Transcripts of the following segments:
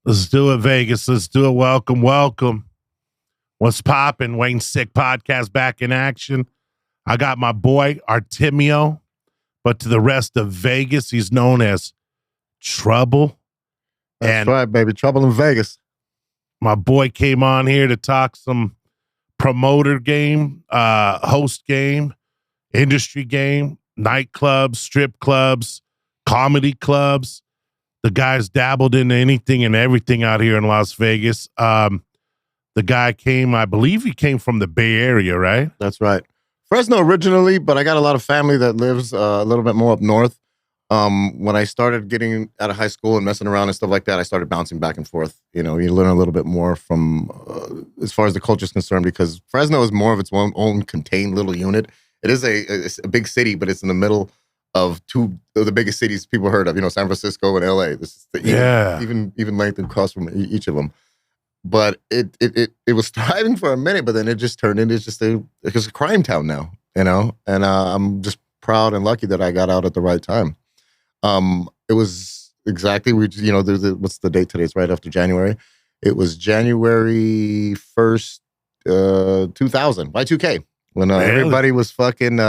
Let's do it, Vegas. Let's do it. Welcome, welcome. What's poppin'? Wayne Sikk podcast back in action. I got my boy Artemio, but to the rest of Vegas, he's known as Trouble. That's right, baby. Trouble in Vegas. My boy came on here to talk some promoter game, host game, industry game, nightclubs, strip clubs, comedy clubs. The guy's dabbled into anything and everything out here in Las Vegas. The guy came, I believe he came from the Bay Area, right? That's right. Fresno originally, but I got a lot of family that lives a little bit more up north. When I started getting out of high school and messing around and stuff like that, I started bouncing back and forth. You know, you learn a little bit more from as far as the culture is concerned, because Fresno is more of its own contained little unit. It is a big city, but it's in the middle of two of the biggest cities people heard of, you know, San Francisco and LA. This is the even length across from each of them. But it was thriving for a minute, but then it just turned into just a crime town now, you know. And I'm just proud and lucky that I got out at the right time. It was exactly what's the date today? It's right after January. It was January 1st, 2000, Y2K, when everybody was fucking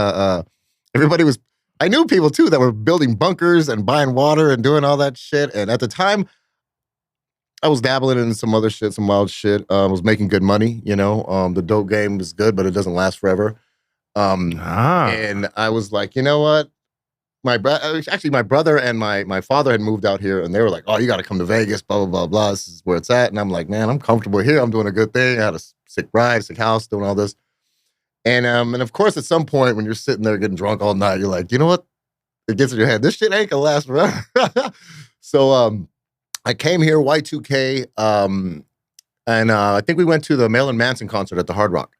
everybody was. I knew people, too, that were building bunkers and buying water and doing all that shit. And at the time, I was dabbling in some other shit, some wild shit. I was making good money, you know. The dope game is good, but it doesn't last forever. And I was like, you know what? My brother and my father had moved out here, and they were like, oh, you got to come to Vegas, blah, blah, blah, blah. This is where it's at. And I'm like, man, I'm comfortable here. I'm doing a good thing. I had a sick ride, sick house, doing all this. And of course, at some point when you're sitting there getting drunk all night, you're like, you know what? It gets in your head. This shit ain't gonna last forever. So I came here, Y2K, and I think we went to the Marilyn Manson concert at the Hard Rock.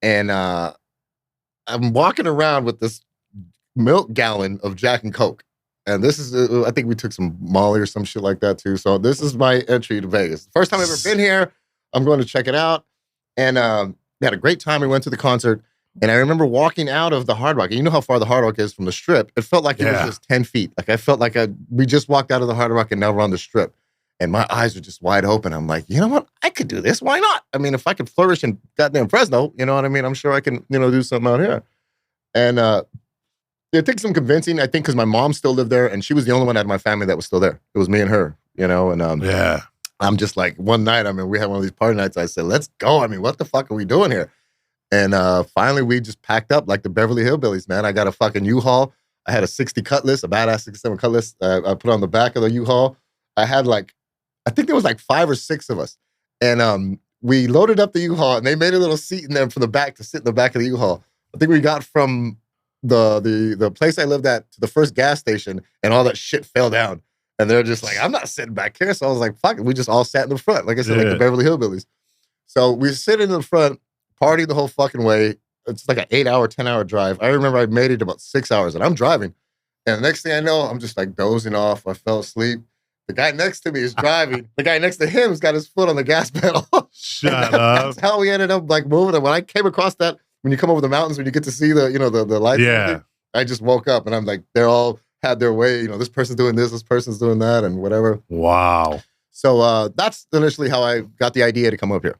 And I'm walking around with this milk gallon of Jack and Coke. And this is, I think we took some Molly or some shit like that too. So this is my entry to Vegas. First time I've ever been here. I'm going to check it out. And we had a great time. We went to the concert, and I remember walking out of the Hard Rock. And you know how far the Hard Rock is from the Strip. It felt like it was just 10 feet. Like I felt like we just walked out of the Hard Rock, and now we're on the Strip. And my eyes were just wide open. I'm like, you know what? I could do this. Why not? I mean, if I could flourish in goddamn Fresno, you know what I mean? I'm sure I can, do something out here. And it took some convincing, I think, because my mom still lived there, and she was the only one out of my family that was still there. It was me and her, you know? And I'm just like, one night, I mean, we had one of these party nights. I said, let's go. I mean, what the fuck are we doing here? And finally, we just packed up like the Beverly Hillbillies, man. I got a fucking U-Haul. I had a 60 Cutlass, a badass 67 Cutlass. I put on the back of the U-Haul. I had I think there was 5 or 6 of us. And we loaded up the U-Haul, and they made a little seat in there for the back to sit in the back of the U-Haul. I think we got from the place I lived at to the first gas station, and all that shit fell down. And they're just like, I'm not sitting back here. So I was like, fuck it. We just all sat in the front. Like I said, like the Beverly Hillbillies. So we sit in the front, party the whole fucking way. It's like an 8-hour, 10-hour drive. I remember I made it about 6 hours, and I'm driving. And the next thing I know, I'm just dozing off. I fell asleep. The guy next to me is driving. The guy next to him has got his foot on the gas pedal. Shut up. That's how we ended up moving. And when I came across that, when you come over the mountains, when you get to see the lights, I just woke up, and I'm like, they're all had their way, this person's doing this person's doing that, and whatever. Wow. So that's initially how I got the idea to come up here.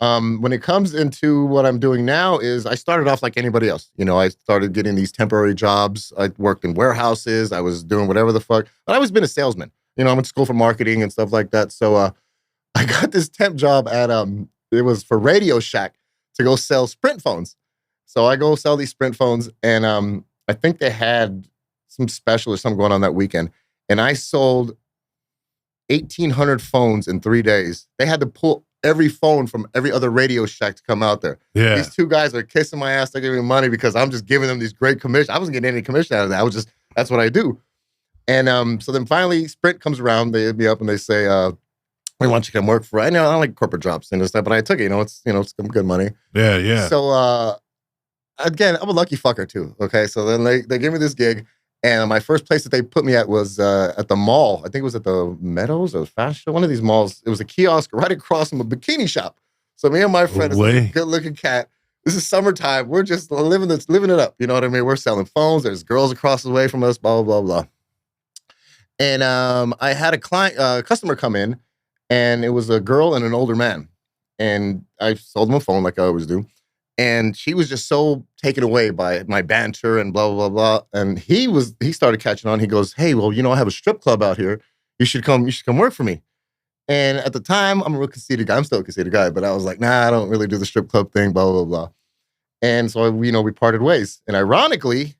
When it comes into what I'm doing now is I started off like anybody else. I started getting these temporary jobs. I worked in warehouses. I was doing whatever the fuck. But I've always been a salesman. I went to school for marketing and stuff like that. So I got this temp job at, it was for Radio Shack to go sell Sprint phones. So I go sell these Sprint phones, and I think they had some special or something going on that weekend. And I sold 1,800 phones in 3 days. They had to pull every phone from every other Radio Shack to come out there. Yeah. These 2 guys are kissing my ass. They're giving me money because I'm just giving them these great commissions. I wasn't getting any commission out of that. That's what I do. And so then finally Sprint comes around. They hit me up and they say, we want you to come work for, I don't like corporate jobs and stuff, but I took it, it's some good money. Yeah, yeah. So, again, I'm a lucky fucker too. Okay. So then they gave me this gig, and my first place that they put me at was at the mall. I think it was at the Meadows or Fast Show, one of these malls. It was a kiosk right across from a bikini shop. So me and my friend, is a good looking cat. This is summertime. We're just living it up. You know what I mean? We're selling phones. There's girls across the way from us, blah, blah, blah, blah. And I had a customer come in, and it was a girl and an older man. And I sold him a phone like I always do. And she was just so taken away by my banter and blah, blah, blah, blah. And he started catching on. He goes, hey, well, I have a strip club out here. You should come work for me. And at the time, I'm a real conceited guy. I'm still a conceited guy, but I was like, nah, I don't really do the strip club thing, blah, blah, blah. And so, we parted ways. And ironically,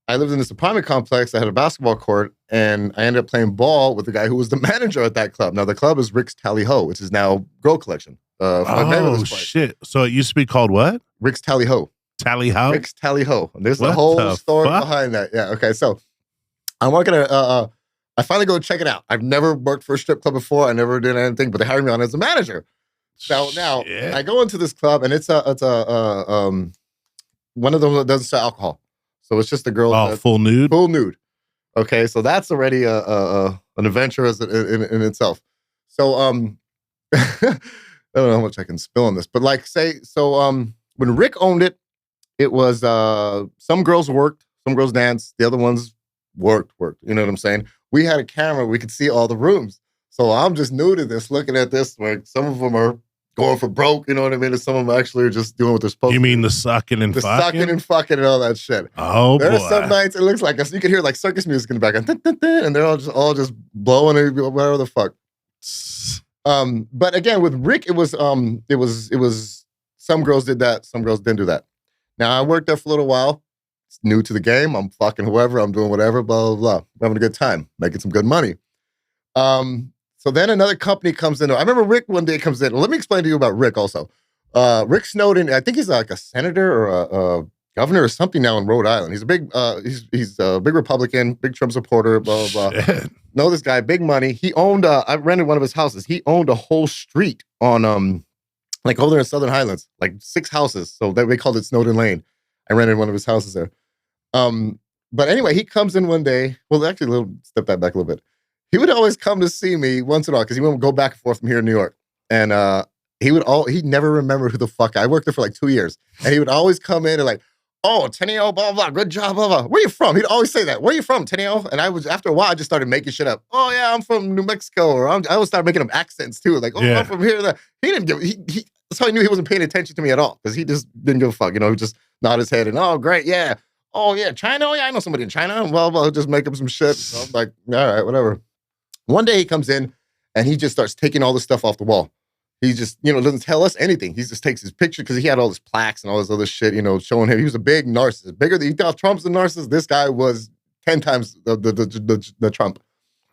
I lived in this apartment complex. I had a basketball court, and I ended up playing ball with the guy who was the manager at that club. Now, the club is Rick's Tally Ho, which is now Girl Collection. Oh, shit. So it used to be called what? Rick's Tally Ho. Tally Ho? Rick's Tally Ho. And there's a whole story behind that. Yeah, okay. So I'm working at, I finally go check it out. I've never worked for a strip club before. I never did anything, but they hired me on as a manager. So now I go into this club, and it's one of them that doesn't sell alcohol. So it's just a girl. Oh, full nude? Full nude. Okay, so that's already an adventure in itself. So I don't know how much I can spill on this, but when Rick owned it, it was some girls worked, some girls danced, the other ones worked. You know what I'm saying? We had a camera, we could see all the rooms. So I'm just new to this, looking at this, like some of them are going for broke, you know what I mean? And some of them actually are just doing what they're supposed to. You mean the sucking and fucking? The sucking and fucking and all that shit. Oh, there are some nights it looks like you can hear like circus music in the background, and they're all just blowing it, whatever the fuck. But again, with Rick, it was some girls did that, some girls didn't do that. Now I worked there for a little while. It's new to the game. I'm fucking whoever. I'm doing whatever. Blah blah blah. I'm having a good time, making some good money. So then another company comes in. I remember Rick one day comes in. Let me explain to you about Rick also. Rick Snowden. I think he's like a senator or a governor or something now in Rhode Island. He's a big he's a big Republican, big Trump supporter. Blah blah blah. Know this guy, big money. He owned. I rented one of his houses. He owned a whole street on like over there in Southern Highlands, like 6 houses. So they called it Snowden Lane. I rented one of his houses there. But anyway, he comes in one day. Well, actually, step that back a little bit. He would always come to see me once in a while because he would go back and forth from here in New York. And he'd never remember who the fuck. I worked there for like 2 years. And he would always come in and like, oh, Artemio, blah, blah, blah, good job, blah, blah. Where you from? He'd always say that. Where you from, Artemio? And after a while, I just started making shit up. Oh, yeah, I'm from New Mexico. Or I always started making up accents too. Like, I'm from here. He didn't give, that's how I knew he wasn't paying attention to me at all. Because he just didn't give a fuck. He would just nod his head and, oh, great, yeah. Oh, yeah, China? Oh, yeah, I know somebody in China. Blah, blah, just make up some shit. So I'm like, all right, whatever. One day he comes in and he just starts taking all this stuff off the wall. He just, doesn't tell us anything. He just takes his picture because he had all his plaques and all this other shit, showing him. He was a big narcissist. Bigger than, you thought Trump's a narcissist? This guy was 10 times the Trump.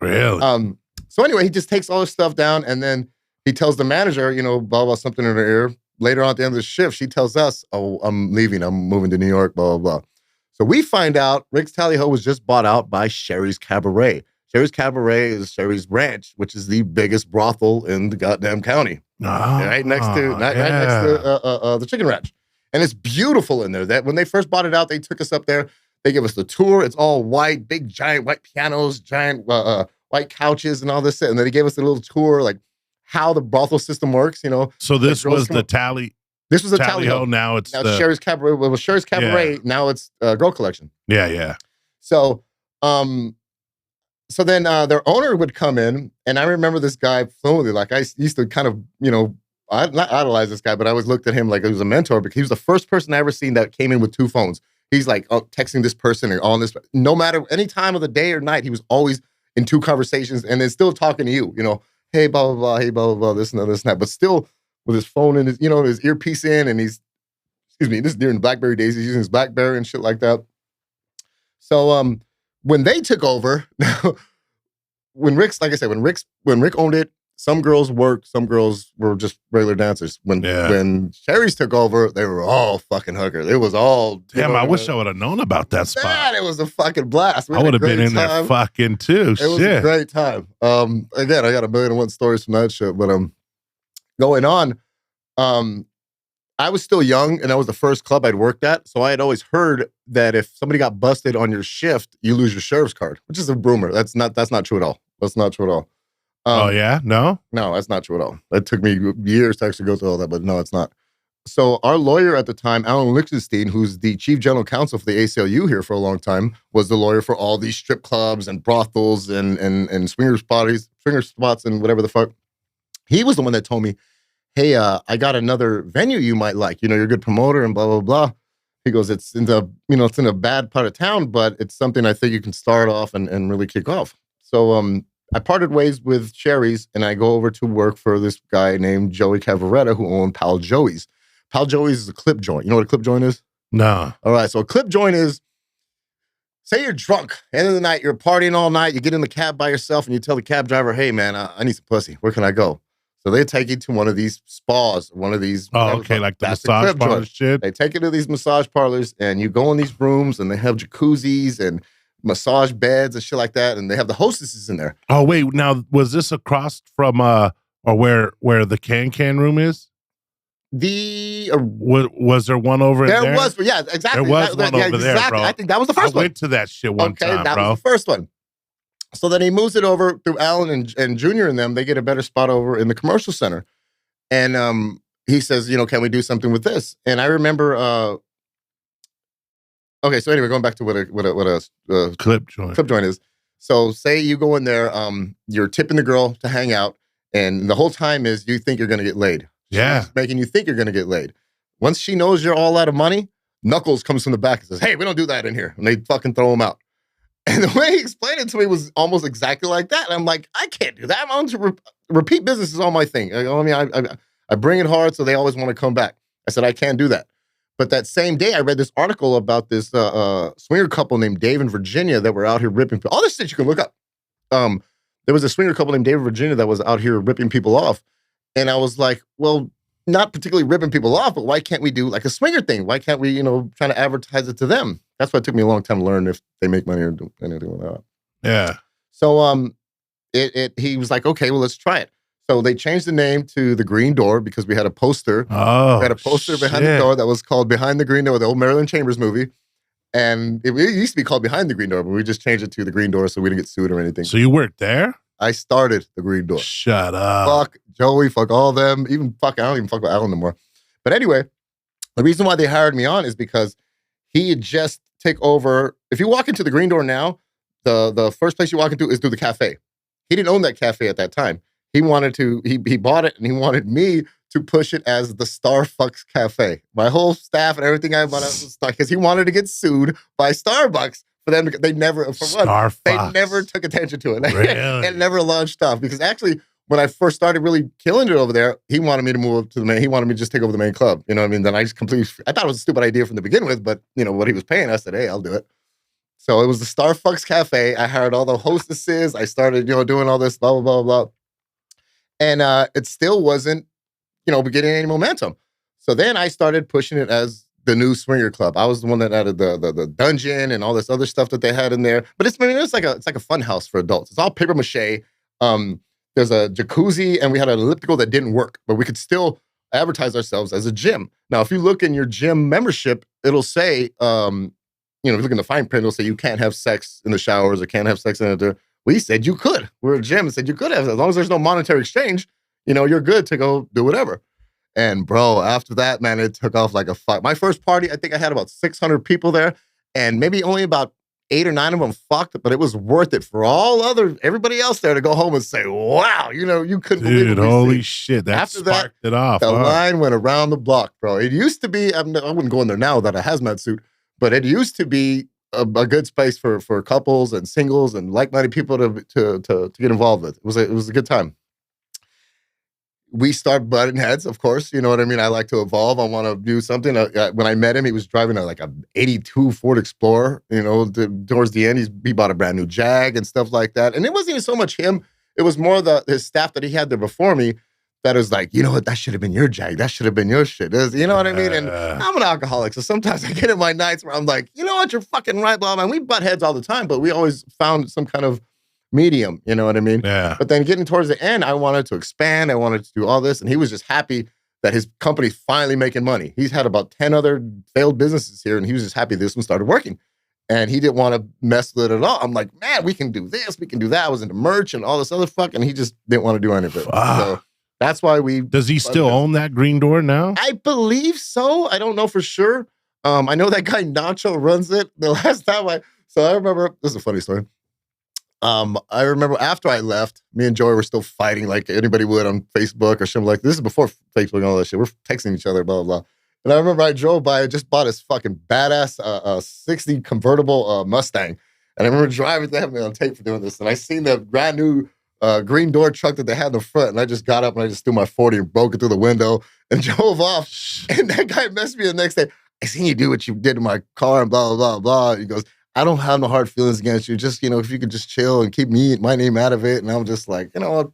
Really? So anyway, he just takes all this stuff down and then he tells the manager, blah, blah, something in her ear. Later on at the end of the shift, she tells us, oh, I'm leaving. I'm moving to New York, blah, blah, blah. So we find out Rick's Tally Ho was just bought out by Sherry's Cabaret. Sherry's Cabaret is Sherry's Ranch, which is the biggest brothel in the goddamn county. Right next to the Chicken Ranch. And it's beautiful in there. That when they first bought it out, they took us up there. They give us the tour. It's all white, big, giant white pianos, giant white couches and all this. And then they gave us a little tour, like how the brothel system works, So this was the Tally. This was a Tally Ho. Now it's Sherry's Cabaret. It was Sherry's Cabaret. Yeah. Now it's Girl Collection. Yeah. So then their owner would come in, and I remember this guy fluently. Like I used to kind of, I not idolize this guy, but I always looked at him like he was a mentor because he was the first person I ever seen that came in with 2 phones. He's like texting this person and all this. No matter any time of the day or night, he was always in 2 conversations and then still talking to you. Hey, blah blah blah. Hey, blah blah blah. This and that, this and that. But still with his phone and his, his earpiece in, and this is during the BlackBerry days. He's using his BlackBerry and shit like that. So when they took over, when Rick owned it, some girls worked, some girls were just regular dancers. When Sherry's took over, they were all fucking hookers. It was all. Damn, I wish I would have known about that spot. Man, it was a fucking blast. I would have been in there fucking too. It was a great time. Again, I got 1,000,001 stories from that shit, but going on, I was still young, and that was the first club I'd worked at. So I had always heard that if somebody got busted on your shift, you lose your sheriff's card, which is a rumor. That's not true at all. That's not true at all. Oh yeah, no, that's not true at all. It took me years to actually go through all that, but no, it's not. So our lawyer at the time, Alan Lichtenstein, who's the chief general counsel for the ACLU here for a long time, was the lawyer for all these strip clubs and brothels and swinger spots and whatever the fuck. He was the one that told me, hey, I got another venue you might like. You know, you're a good promoter and blah, blah, blah. He goes, it's in the, you know, it's in a bad part of town, but it's something I think you can start off and really kick off. So I parted ways with Sherry's and I go over to work for this guy named Joey Cavaretta who owned Pal Joey's. Pal Joey's is a clip joint. You know what a clip joint is? No. All right. So a clip joint is, say you're drunk, end of the night, you're partying all night, you get in the cab by yourself and you tell the cab driver, hey man, I need some pussy. Where can I go? So they take you to one of these spas, one of these. Oh, okay, like the massage parlor shit. They take you to these massage parlors, and you go in these rooms, and they have jacuzzis and massage beds and shit like that, and they have the hostesses in there. Oh wait, now was this across from or where the can room is? Was there one over there? There was, yeah, exactly. There was one over there, bro. I think that was the first one. I went to that shit one time, that bro. was the first one. So then he moves it over through Alan and Junior and them. They get a better spot over in the commercial center. And he says, you know, can we do something with this? And I remember, okay, so anyway, going back to what a clip joint is. So say you go in there, you're tipping the girl to hang out, and the whole time is you think you're going to get laid. Yeah. She's making you think you're going to get laid. Once she knows you're all out of money, Knuckles comes from the back and says, hey, we don't do that in here. And they fucking throw him out. And the way he explained it to me was almost exactly like that. And I'm like, I can't do that. I'm on to repeat business is all my thing. I bring it hard, so they always want to come back. I said, I can't do that. But that same day, I read this article about this swinger couple named Dave and Virginia that were out here ripping people. All this shit you can look up. There was a swinger couple named Dave and Virginia that was out here ripping people off. And I was like, well, not particularly ripping people off, but why can't we do like a swinger thing? Why can't we, you know, try to advertise it to them? That's why it took me a long time to learn if they make money or do anything with that. Yeah. So he was like, okay, well, let's try it. So they changed the name to The Green Door because we had a poster. Oh, we had a poster behind the door that was called Behind the Green Door, the old Marilyn Chambers movie. And it used to be called Behind the Green Door, but we just changed it to The Green Door so we didn't get sued or anything. So you worked there? I started The Green Door. Shut up. Fuck Joey, fuck all of them. I don't even fuck with Alan no more. But anyway, the reason why they hired me on is because he had just take over. If you walk into The Green Door now, the first place you walk into is through the cafe. He didn't own that cafe at that time. He wanted to, he bought it and he wanted me to push it as the Starbucks Cafe. My whole staff and everything I bought was because he wanted to get sued by Starbucks for them. They never, for one, they never took attention to it. Really? And never launched stuff because actually, when I first started really killing it over there, he wanted me to move up to the main. He wanted me to just take over the main club. You know what I mean? Then I just I thought it was a stupid idea from the begin with, but you know what he was paying, I said, hey, I'll do it. So it was the Starbucks Cafe. I hired all the hostesses. I started, you know, doing all this, blah, blah, blah, blah. And it still wasn't, you know, getting any momentum. So then I started pushing it as the new swinger club. I was the one that added the dungeon and all this other stuff that they had in there. But it's like a fun house for adults. It's all paper mache. There's a jacuzzi and we had an elliptical that didn't work, but we could still advertise ourselves as a gym. Now, if you look in your gym membership, it'll say, you know, if you look in the fine print, it'll say you can't have sex in the showers or can't have sex in it. We said you could. We're a gym and said you could have. As long as there's no monetary exchange, you know, you're good to go do whatever. And bro, after that, man, it took off like a fuck. My first party, I think I had about 600 people there and maybe only about 8 or 9 of them fucked, but it was worth it for everybody else there to go home and say, wow, you know, you couldn't believe it. Dude, holy shit. That sparked it off. The line went around the block, bro. It used to be, I wouldn't go in there now without a hazmat suit, but it used to be a good space for couples and singles and like-minded people to get involved with. It was a good time. We start butting heads, of course. You know what I mean? I like to evolve. I want to do something. When I met him, he was driving like a 82 Ford Explorer. You know, towards the end, he bought a brand new Jag and stuff like that. And it wasn't even so much him. It was more his staff that he had there before me that was like, you know what? That should have been your Jag. That should have been your shit. You know what I mean? And I'm an alcoholic. So sometimes I get in my nights where I'm like, you know what? You're fucking right, blah, blah. And we butt heads all the time, but we always found some kind of medium, you know what I mean? Yeah. But then getting towards the end, I wanted to expand. I wanted to do all this. And he was just happy that his company's finally making money. He's had about 10 other failed businesses here, and he was just happy this one started working. And he didn't want to mess with it at all. I'm like, man, we can do this. We can do that. I was into merch and all this other fuck. And he just didn't want to do any of it. So that's why Does he still own that Green Door now? I believe so. I don't know for sure. I know that guy Nacho runs it. The last time So I remember, this is a funny story. I remember after I left, me and Joey were still fighting like anybody would on Facebook or something like this. Is before Facebook and all that shit. We're texting each other, blah, blah, blah. And I remember I drove by, I just bought this fucking badass 60 convertible Mustang. And I remember driving, they have me on tape for doing this. And I seen the brand new green door truck that they had in the front. And I just got up and I just threw my 40 and broke it through the window and drove off. And that guy messaged me the next day. I seen you do what you did to my car and blah, blah, blah, blah. He goes, I don't have no hard feelings against you. Just, if you could just chill and keep my name out of it. And I'm just like, you know what?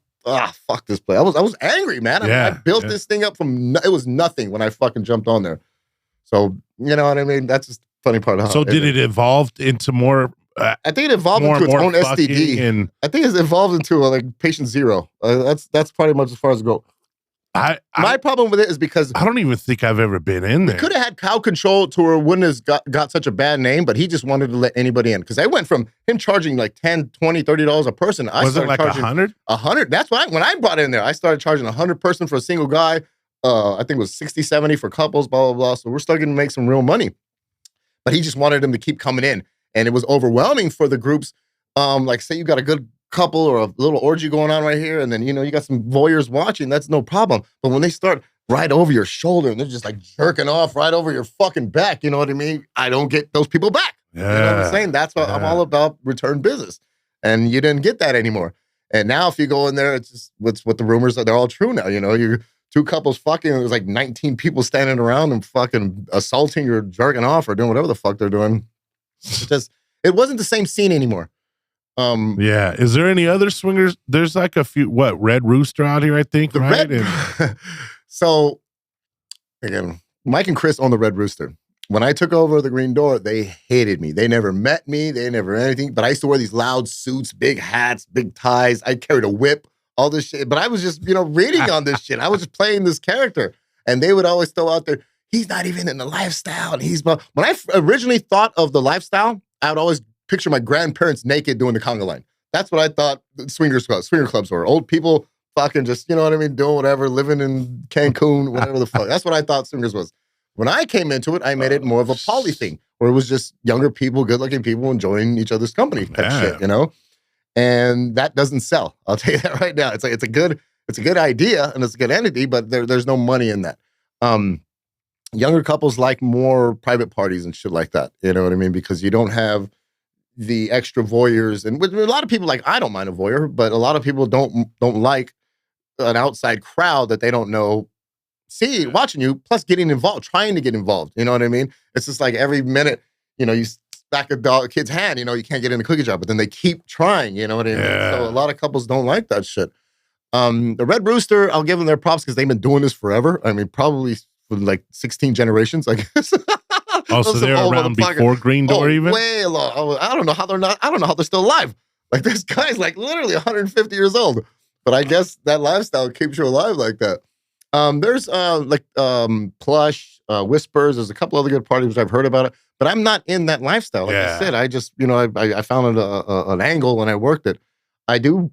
Fuck this place. I was angry, man. I built this thing up it was nothing when I fucking jumped on there. So, you know what I mean? That's just the funny part of how. So did it evolve into more? I think it evolved into its own STD. I think it's evolved into like patient zero. That's pretty much as far as it goes. My problem with it is because I don't even think I've ever been in there. Could have had crowd control to where it wouldn't have got such a bad name, but he just wanted to let anybody in. Because I went from him charging like $10, $20, $30 a person. Was it like $100? $100. That's when I brought it in there. I started charging $100 person for a single guy. I think it was $60, $70 for couples, blah, blah, blah. So we're starting to make some real money. But he just wanted them to keep coming in. And it was overwhelming for the groups. Like say you got a good couple or a little orgy going on right here, and then you got some voyeurs watching, that's no problem. But when they start right over your shoulder and they're just like jerking off right over your fucking back, you know what I mean? I don't get those people back. Yeah. You know what I'm saying? That's what I'm all about, return business. And you didn't get that anymore. And now if you go in there, it's just what the rumors are, they're all true now. You're two couples fucking, and there's like 19 people standing around and fucking assaulting or jerking off or doing whatever the fuck they're doing. It wasn't the same scene anymore. Yeah. Is there any other swingers? There's like a few, Red Rooster out here, I think, right? So, again, Mike and Chris own the Red Rooster. When I took over the Green Door, they hated me. They never met me. They never anything. But I used to wear these loud suits, big hats, big ties. I carried a whip, all this shit. But I was just, reading on this shit. I was just playing this character. And they would always throw out there, he's not even in the lifestyle. And when I originally thought of the lifestyle, I would always picture my grandparents naked doing the conga line. That's what I thought swinger clubs were. Old people fucking just, doing whatever, living in Cancun, whatever the fuck. That's what I thought swingers was. When I came into it, I made it more of a poly thing, where it was just younger people, good-looking people enjoying each other's company type shit, And that doesn't sell. I'll tell you that right now. It's a good idea and it's a good entity, but there's no money in that. Younger couples like more private parties and shit like that. You know what I mean? Because you don't have the extra voyeurs, and with a lot of people, like, I don't mind a voyeur, but a lot of people don't like an outside crowd that they don't know watching you, plus getting involved, trying to get involved. You know what I mean? It's just like every minute, you smack a kid's hand, you can't get in the cookie jar, but then they keep trying. You know what I mean? Yeah. So a lot of couples don't like that shit. The Red Rooster, I'll give them their props because they've been doing this forever. I mean, probably for like 16 generations, I guess. Oh, so they're around before Green Door even? Way long. I don't know how they're still alive. Like, this guy's like literally 150 years old. But I guess that lifestyle keeps you alive like that. There's Plush, Whispers. There's a couple other good parties which I've heard about it. But I'm not in that lifestyle. Like I said, I just, I found an angle when I worked it. I do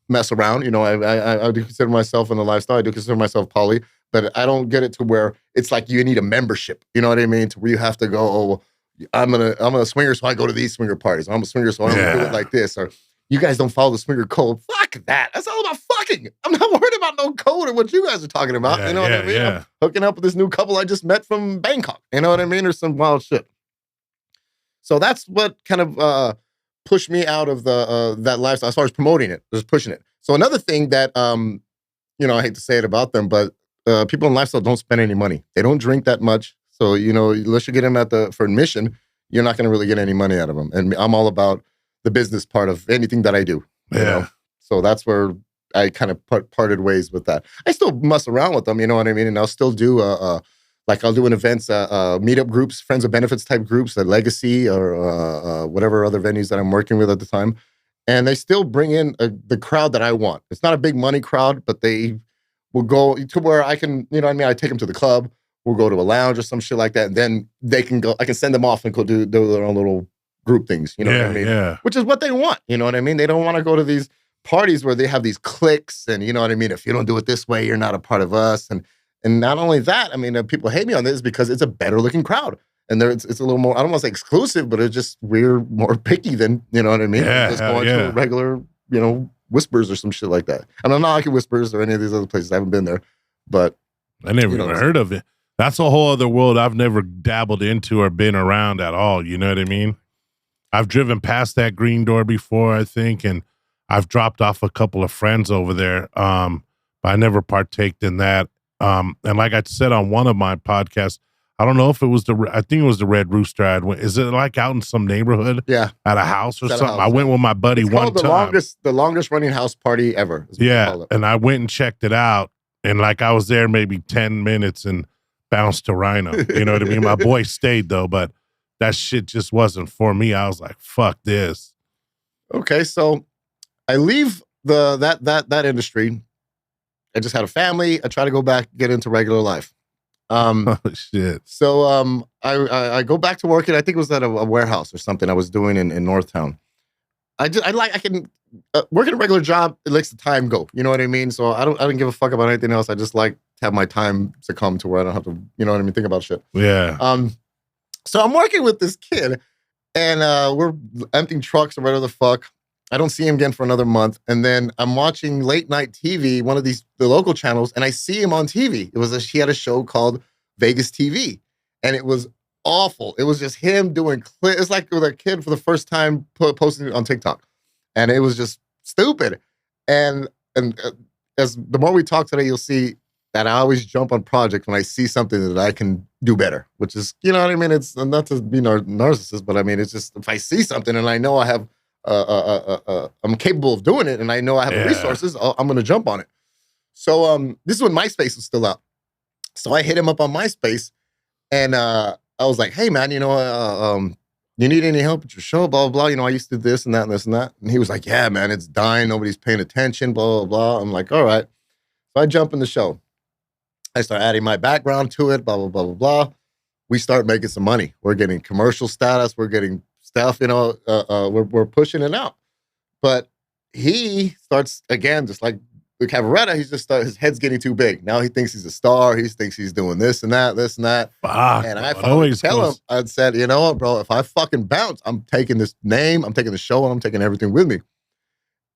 mess around. I do consider myself in the lifestyle. I do consider myself poly. But I don't get it to where it's like you need a membership. You know what I mean? To where you have to go, I'm a swinger, so I go to these swinger parties. I'm a swinger, so I don't do it like this. Or you guys don't follow the swinger code. Fuck that. That's all about fucking. I'm not worried about no code or what you guys are talking about. You know what I mean? Yeah. I'm hooking up with this new couple I just met from Bangkok. You know what I mean? Or some wild shit. So that's what kind of pushed me out of that lifestyle as far as promoting it, just pushing it. So another thing that, I hate to say it about them, but people in lifestyle don't spend any money. They don't drink that much. So, unless you get them for admission, you're not going to really get any money out of them. And I'm all about the business part of anything that I do. Yeah. So that's where I kind of parted ways with that. I still mess around with them, you know what I mean? And I'll still do, I'll do an events, meetup groups, friends of benefits type groups, like Legacy or whatever other venues that I'm working with at the time. And they still bring in the crowd that I want. It's not a big money crowd, but they will go to where I can, I take them to the club. We'll go to a lounge or some shit like that. And then they can go, I can send them off and go do their own little group things. You know what I mean? Yeah. Which is what they want. You know what I mean? They don't want to go to these parties where they have these cliques and you know what I mean? If you don't do it this way, you're not a part of us. And not only that, I mean, people hate me on this because it's a better looking crowd. And it's a little more, I don't want to say exclusive, but it's just, we're more picky than, you know what I mean? Yeah, Just going to a regular, you know, Whispers or some shit like that. And I'm not liking Whispers or any of these other places. I haven't been there, but I never even heard of it. That's a whole other world I've never dabbled into or been around at all. You know what I mean? I've driven past that green door before, I think, and I've dropped off a couple of friends over there. But I never partaked in that. And like I said on one of my podcasts, I don't know if it was I think it was the Red Rooster. Is it like out in some neighborhood? Yeah. At a house or something? I went with my buddy one time. The longest running house party ever. Yeah. And I went and checked it out. And like I was there maybe 10 minutes and bounced to Rhino. You know what I mean? My boy stayed though, but that shit just wasn't for me. I was like, fuck this. Okay. So I leave that industry. I just had a family. I try to go back, get into regular life. Oh shit. So I go back to working. I think it was at a warehouse or something I was doing in Northtown. I can work in a regular job. It lets the time go. You know what I mean? So I don't give a fuck about anything else. I just like to have my time to come to where I don't have to, you know what I mean, think about shit. Yeah. So I'm working with this kid, and we're emptying trucks or whatever the fuck. I don't see him again for another month. And then I'm watching late night TV, one of the local channels, and I see him on TV. He had a show called Vegas TV, and it was awful. It was just him doing it's like with a kid for the first time posting it on TikTok, and it was just stupid. And as the more we talk today, you'll see that I always jump on projects when I see something that I can do better, which is, you know what I mean? It's not to be narcissist, but I mean, it's just, if I see something and I know I have I'm capable of doing it, and I know I have the resources, I'm going to jump on it. So this is when MySpace was still out. So I hit him up on MySpace, and I was like, hey, man, you know, you need any help with your show, blah, blah, blah. You know, I used to do this and that and this and that. And he was like, yeah, man, it's dying. Nobody's paying attention, blah, blah, blah. I'm like, all right. So I jump in the show. I start adding my background to it, blah, blah, blah, blah, blah. We start making some money. We're getting commercial status. We're getting stuff, you know, we're pushing it out. But he starts, again, just like the Cavaretta, his head's getting too big. Now he thinks he's a star. He thinks he's doing this and that, this and that. Fuck, and I finally tell him, I said, you know what, bro, if I fucking bounce, I'm taking this name, I'm taking the show, and I'm taking everything with me.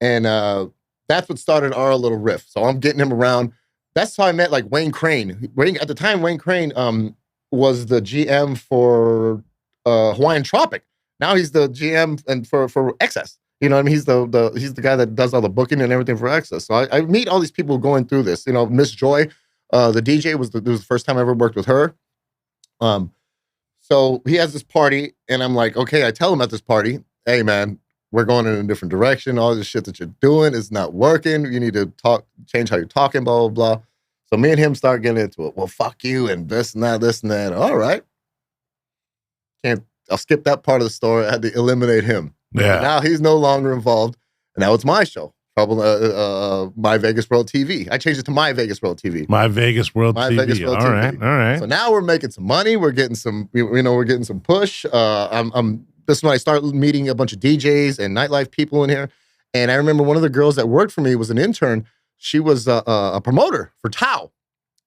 And that's what started our little riff. So I'm getting him around. That's how I met like Wayne Crane. At the time, Wayne Crane was the GM for Hawaiian Tropic. Now he's the GM and for Excess. You know what I mean? He's the guy that does all the booking and everything for Excess. So I meet all these people going through this. You know, Miss Joy, the DJ, was the first time I ever worked with her. So he has this party, and I'm like, okay, I tell him at this party, hey, man, we're going in a different direction. All this shit that you're doing is not working. You need to change how you're talking, blah, blah, blah. So me and him start getting into it. Well, fuck you, and this and that, this and that. All right. I'll skip that part of the story. I had to eliminate him. Yeah. Now he's no longer involved. And now it's my show. Probably My Vegas World TV. I changed it to My Vegas World TV. My Vegas World TV. Vegas World all TV. Right. All right. So now we're making some money. We're getting some, we're getting some push. This is when I started meeting a bunch of DJs and nightlife people in here. And I remember one of the girls that worked for me was an intern. She was a promoter for Tao.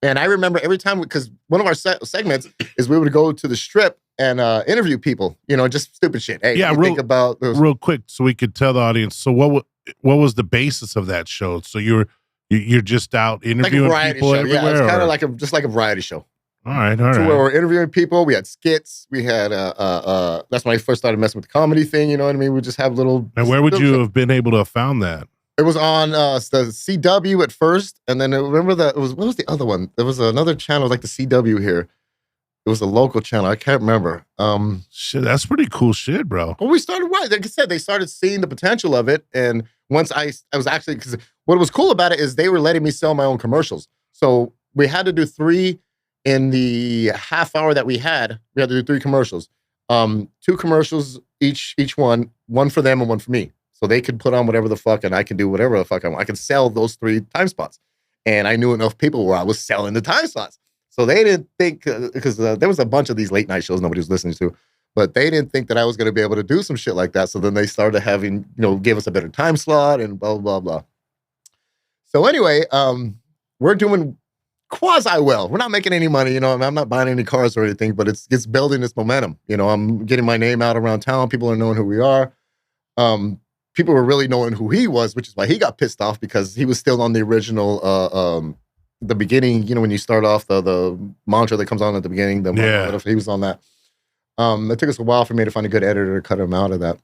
And I remember every time, because one of our segments is we would go to the Strip and interview people, you know, just stupid shit. Hey, yeah, think about those. Real quick, so we could tell the audience. So what was the basis of that show? So you're just out interviewing like people show. everywhere? Yeah, it's kind of like just like a variety show. All right. So where we're interviewing people, we had skits, we had that's when I first started messing with the comedy thing. You know what I mean? We just have little. And where would you have been able to have found that? It was on the CW at first, and then remember that what was the other one? There was another channel like the CW here. It was a local channel. I can't remember. Shit, that's pretty cool shit, bro. Well, we started right. Like I said, they started seeing the potential of it, and once I was actually, because what was cool about it is they were letting me sell my own commercials. So we had to do 3 in the half hour that we had. We had to do 3 commercials. 2 commercials each one for them and 1 for me. So they could put on whatever the fuck, and I can do whatever the fuck I want. I could sell those 3 time spots. And I knew enough people where I was selling the time slots. So they didn't think, because there was a bunch of these late night shows nobody was listening to, but they didn't think that I was going to be able to do some shit like that. So then they started having, give us a better time slot and blah, blah, blah. So anyway, we're doing quasi well. We're not making any money, I'm not buying any cars or anything, but it's building its momentum. I'm getting my name out around town. People are knowing who we are. People were really knowing who he was, which is why he got pissed off because he was still on the original, the beginning, when you start off the mantra that comes on at the beginning, he was on that. It took us a while for me to find a good editor to cut him out of that.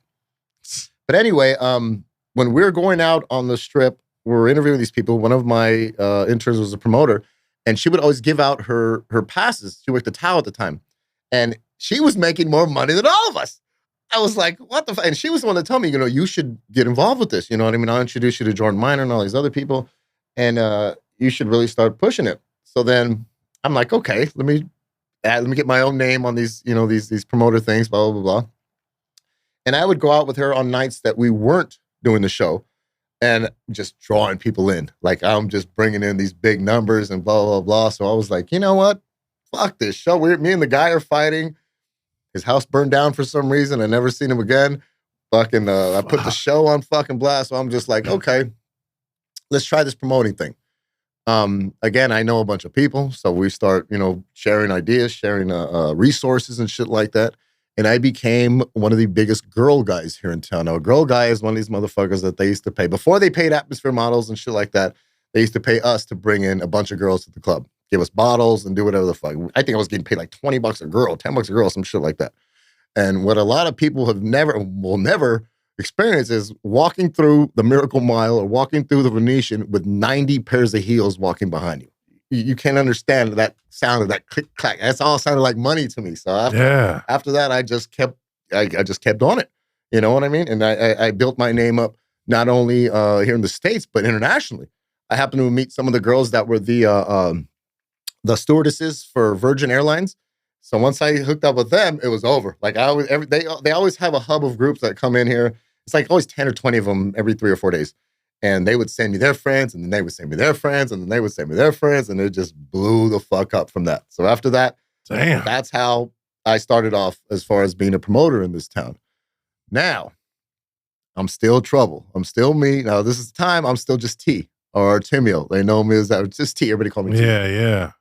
But anyway, when we're going out on the strip, we're interviewing these people. One of my interns was a promoter, and she would always give out her passes. She worked at Tao at the time, and she was making more money than all of us. I was like, what the fuck? And she was the one that told me, you should get involved with this. You know what I mean? I'll introduce you to Jordan Miner and all these other people, and you should really start pushing it. So then I'm like, okay, let me get my own name on these, these promoter things, blah, blah, blah, blah. And I would go out with her on nights that we weren't doing the show and just drawing people in. Like, I'm just bringing in these big numbers and blah, blah, blah. So I was like, you know what? Fuck this show. Me and the guy are fighting. His house burned down for some reason. I never seen him again. Fucking, I put the show on fucking blast. So I'm just like, okay, let's try this promoting thing. Again, I know a bunch of people. So we start, sharing ideas, sharing resources and shit like that. And I became one of the biggest girl guys here in town. Now, a girl guy is one of these motherfuckers that they used to pay. Before they paid Atmosphere models and shit like that, they used to pay us to bring in a bunch of girls to the club. Give us bottles and do whatever the fuck. I think I was getting paid like $20 a girl, $10 a girl, some shit like that. And what a lot of people will never experience is walking through the Miracle Mile or walking through the Venetian with 90 pairs of heels walking behind you. You can't understand that sound of that click clack. That's all sounded like money to me. So after that, I just kept on it. You know what I mean? And I built my name up not only here in the States but internationally. I happened to meet some of the girls that were the stewardesses for Virgin Airlines. So once I hooked up with them, it was over. Like they always have a hub of groups that come in here. It's like always 10 or 20 of them every 3 or 4 days. And they would send me their friends, and then they would send me their friends, and then they would send me their friends, and it just blew the fuck up from that. So after that, that's how I started off as far as being a promoter in this town. Now, I'm still trouble. I'm still me. Now, this is the time I'm still just T or Artemio. They know me as that. Just T. Everybody call me T. Yeah.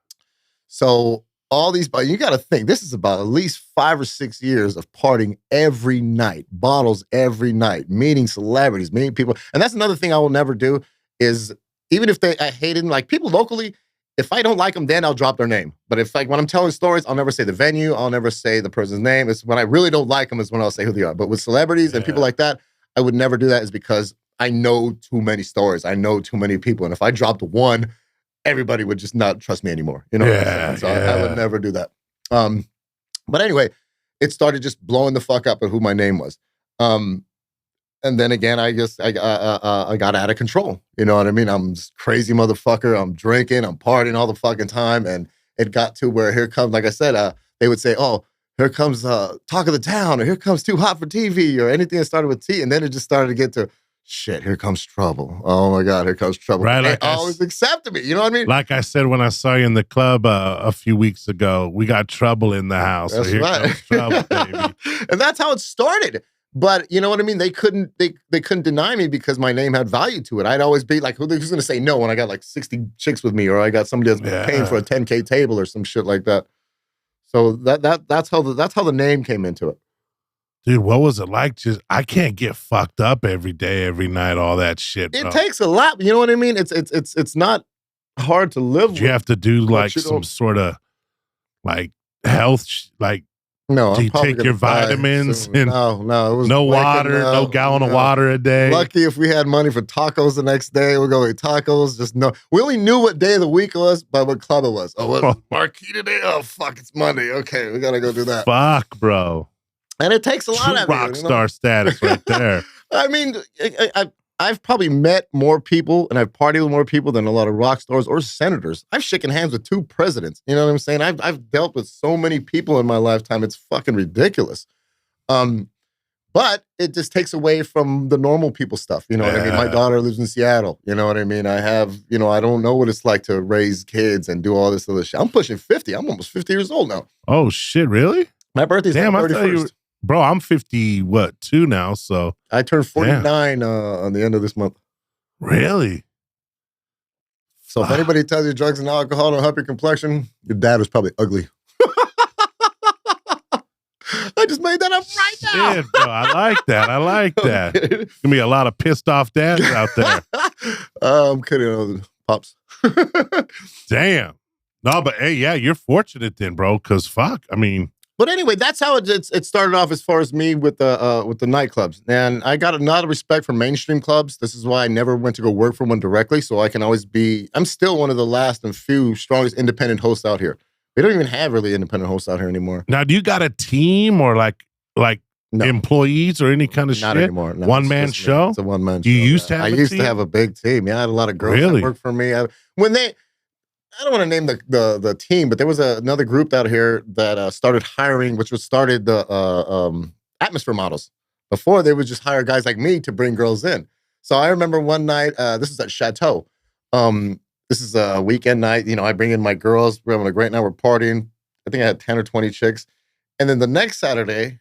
So all these, but you got to think, this is about at least 5 or 6 years of partying every night, bottles every night, meeting celebrities, meeting people. And that's another thing I will never do is, even if I hate them, like people locally, if I don't like them, then I'll drop their name. But if like when I'm telling stories, I'll never say the venue. I'll never say the person's name. It's when I really don't like them is when I'll say who they are. But with celebrities and people like that, I would never do that is because I know too many stories. I know too many people. And if I dropped one, everybody would just not trust me anymore. You know what I'm saying? So I would never do that. But anyway, it started just blowing the fuck up at who my name was. And then again, I guess I got out of control. You know what I mean? I'm this crazy motherfucker. I'm drinking, I'm partying all the fucking time. And it got to where here comes, like I said, they would say, oh, here comes Talk of the Town, or here comes Too Hot for TV, or anything that started with T. And then it just started to get to, shit, here comes trouble. Oh my God, here comes trouble. Right, they always accepted me. You know what I mean? Like I said when I saw you in the club a few weeks ago, we got trouble in the house. That's so here right. comes trouble, baby. And that's how it started. But you know what I mean? They couldn't deny me because my name had value to it. I'd always be like, who's going to say no when I got like 60 chicks with me, or I got somebody that's paying for a 10K table or some shit like that. So that's how the name came into it. Dude, what was it like? Just I can't get fucked up every day, every night, all that shit. Bro. It takes a lot. You know what I mean? It's not hard to live with. You have to do like some sort of like health, no. Do you take your vitamins? And no. It was no water, no gallon of water a day. Lucky if we had money for tacos the next day, we'll go eat tacos. Just no. We only knew what day of the week it was by what club it was. Oh, what's Marquee today? Oh, fuck, it's Monday. Okay, we gotta go do that. Fuck, bro. And it takes a lot of rock star status right there. I mean, I've probably met more people and I've partied with more people than a lot of rock stars or senators. I've shaken hands with 2 presidents. You know what I'm saying? I've dealt with so many people in my lifetime. It's fucking ridiculous. But it just takes away from the normal people stuff. You know what I mean? My daughter lives in Seattle. You know what I mean? I have, I don't know what it's like to raise kids and do all this other shit. I'm pushing 50. I'm almost 50 years old now. Oh, shit, really? My birthday's on the 31st. Bro, I'm 52 now, so. I turned 49 on the end of this month. Really? So if anybody tells you drugs and alcohol don't help your complexion, your dad was probably ugly. I just made that up right now. Shit, bro, I like that. I like that. There's gonna be a lot of pissed off dads out there. I'm kidding, pops. Damn. No, but hey, yeah, you're fortunate then, bro. Because fuck, I mean. But anyway, that's how it started off as far as me with the nightclubs. And I got a lot of respect for mainstream clubs. This is why I never went to go work for one directly. So I can always I'm still one of the last and few strongest independent hosts out here. We don't even have really independent hosts out here anymore. Now, do you got a team or like no. employees or any kind of Not shit? anymore. No, One-man show? It's a one-man show. You used to have I used to have a big team. Yeah, I had a lot of girls that worked for me. I don't want to name the team, but there was another group out here that started hiring, which started the atmosphere models. Before, they would just hire guys like me to bring girls in. So I remember one night, this is at Chateau. This is a weekend night. I bring in my girls. We're having a great night. We're partying. I think I had 10 or 20 chicks. And then the next Saturday,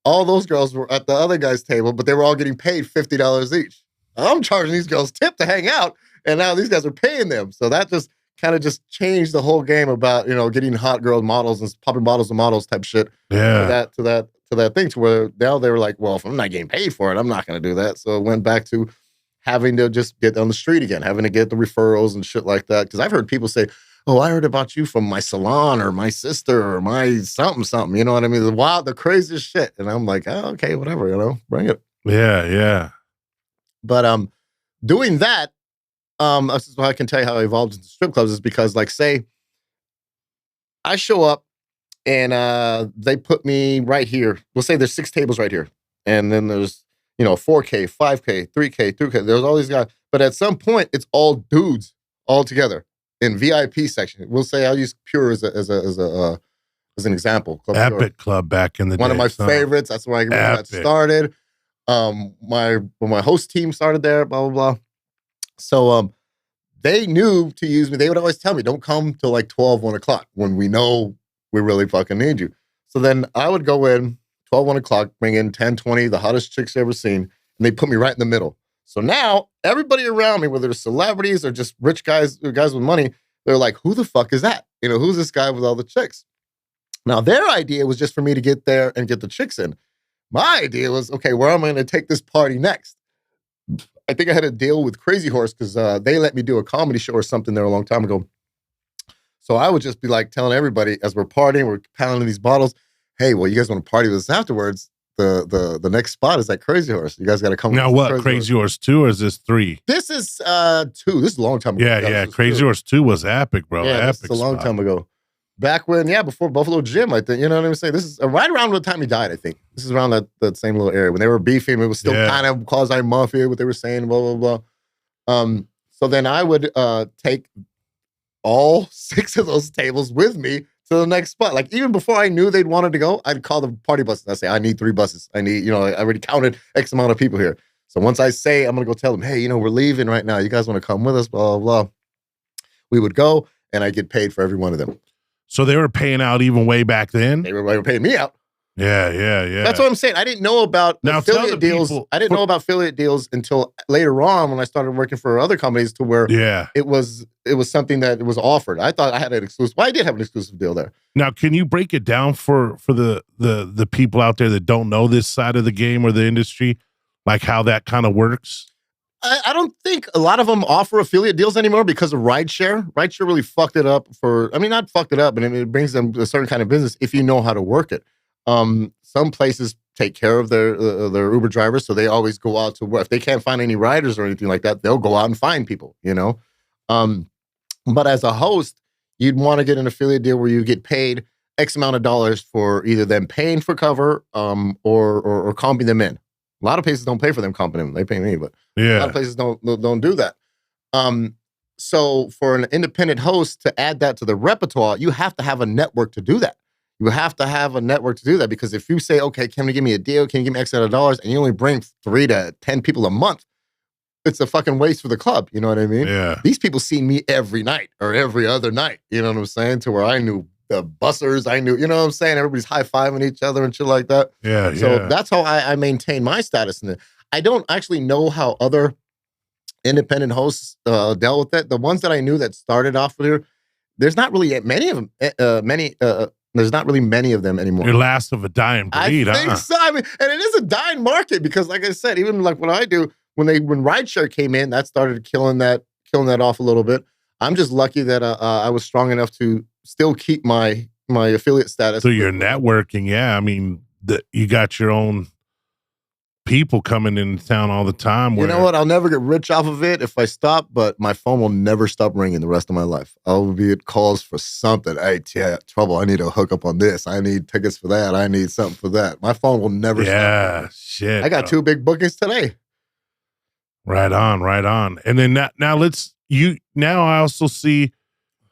all those girls were at the other guy's table, but they were all getting paid $50 each. I'm charging these girls tip to hang out, and now these guys are paying them. So that just kind of just changed the whole game about, getting hot girl models and popping bottles of models type shit. Yeah. To that thing, to where now they were like, well, if I'm not getting paid for it, I'm not going to do that. So it went back to having to just get on the street again, having to get the referrals and shit like that. Because I've heard people say, oh, I heard about you from my salon or my sister or my something. You know what I mean? The craziest shit. And I'm like, oh, okay, whatever, bring it. Yeah. But doing that, this is why I can tell you how I evolved into strip clubs is because, like, say, I show up and they put me right here. We'll say there's 6 tables right here. And then there's 4K, 5K, 3K, 2K. There's all these guys. But at some point, it's all dudes all together in VIP section. We'll say I'll use Pure as an example. Club Epic Pure. Club back in the day. One of my favorites. That's where I got started. When my host team started there, blah, blah, blah. So they knew to use me. They would always tell me, don't come till like 12, 1 o'clock when we know we really fucking need you. So then I would go in 12, 1 o'clock, bring in 10, 20, the hottest chicks you ever seen, and they put me right in the middle. So now everybody around me, whether it's celebrities or just rich guys or guys with money, they're like, who the fuck is that? Who's this guy with all the chicks? Now, their idea was just for me to get there and get the chicks in. My idea was, okay, where am I going to take this party next? I think I had a deal with Crazy Horse because they let me do a comedy show or something there a long time ago. So I would just be like telling everybody as we're partying, we're pounding these bottles, hey, well, you guys want to party with us afterwards? The next spot is at Crazy Horse. You guys got to come. Now what? Crazy Horse 2 or is this 3? This is 2. This is a long time ago. Yeah. Crazy Horse 2 was epic, bro. Yeah, epic. This is a long time ago. Back when, before Buffalo Jim, I think, you know what I'm saying? This is right around the time he died, I think. This is around that same little area. When they were beefing, it was still kind of quasi-mafia, what they were saying, blah, blah, blah. So then I would take all 6 of those tables with me to the next spot. Like, even before I knew they'd wanted to go, I'd call the party buses. I'd say, I need 3 buses. I need, I already counted X amount of people here. So once I say, I'm going to go tell them, hey, we're leaving right now. You guys want to come with us, blah, blah, blah. We would go, and I'd get paid for every one of them. So they were paying out even way back then? They were paying me out. Yeah. That's what I'm saying. I didn't know about affiliate deals. I didn't know about affiliate deals until later on when I started working for other companies to where it was something that was offered. I thought I had an exclusive. Well, I did have an exclusive deal there. Now, can you break it down for the people out there that don't know this side of the game or the industry, like how that kind of works? I don't think a lot of them offer affiliate deals anymore because of rideshare. Rideshare really fucked it up not fucked it up, but it brings them a certain kind of business if you know how to work it. Some places take care of their Uber drivers, so they always go out to work. If they can't find any riders or anything like that, they'll go out and find people, But as a host, you'd want to get an affiliate deal where you get paid X amount of dollars for either them paying for cover or comping them in. A lot of places don't pay for them comping them. They pay me, but a lot of places don't do that. So for an independent host to add that to the repertoire, you have to have a network to do that. You have to have a network to do that because if you say, okay, can you give me a deal? Can you give me X amount of dollars? And you only bring 3 to 10 people a month, it's a fucking waste for the club. You know what I mean? Yeah. These people see me every night or every other night. You know what I'm saying? To where I knew the bussers, you know what I'm saying? Everybody's high-fiving each other and shit like that. Yeah. So that's how I maintain my status in it. I don't actually know how other independent hosts dealt with it. The ones that I knew that started off there, there's not really many of them. There's not really many of them anymore. Your last of a dying breed, I think so. I mean, and it is a dying market because, like I said, even like what I do when rideshare came in, that started killing that off a little bit. I'm just lucky that I was strong enough to still keep my affiliate status. So you're networking, yeah. I mean, you got your own people coming into town all the time. You know what? I'll never get rich off of it if I stop, but my phone will never stop ringing the rest of my life. I'll be at calls for something. Hey, yeah, trouble. I need a hookup on this. I need tickets for that. I need something for that. My phone will never stop. Yeah, shit. I got 2 big bookings today. Right on, right on. And then now I also see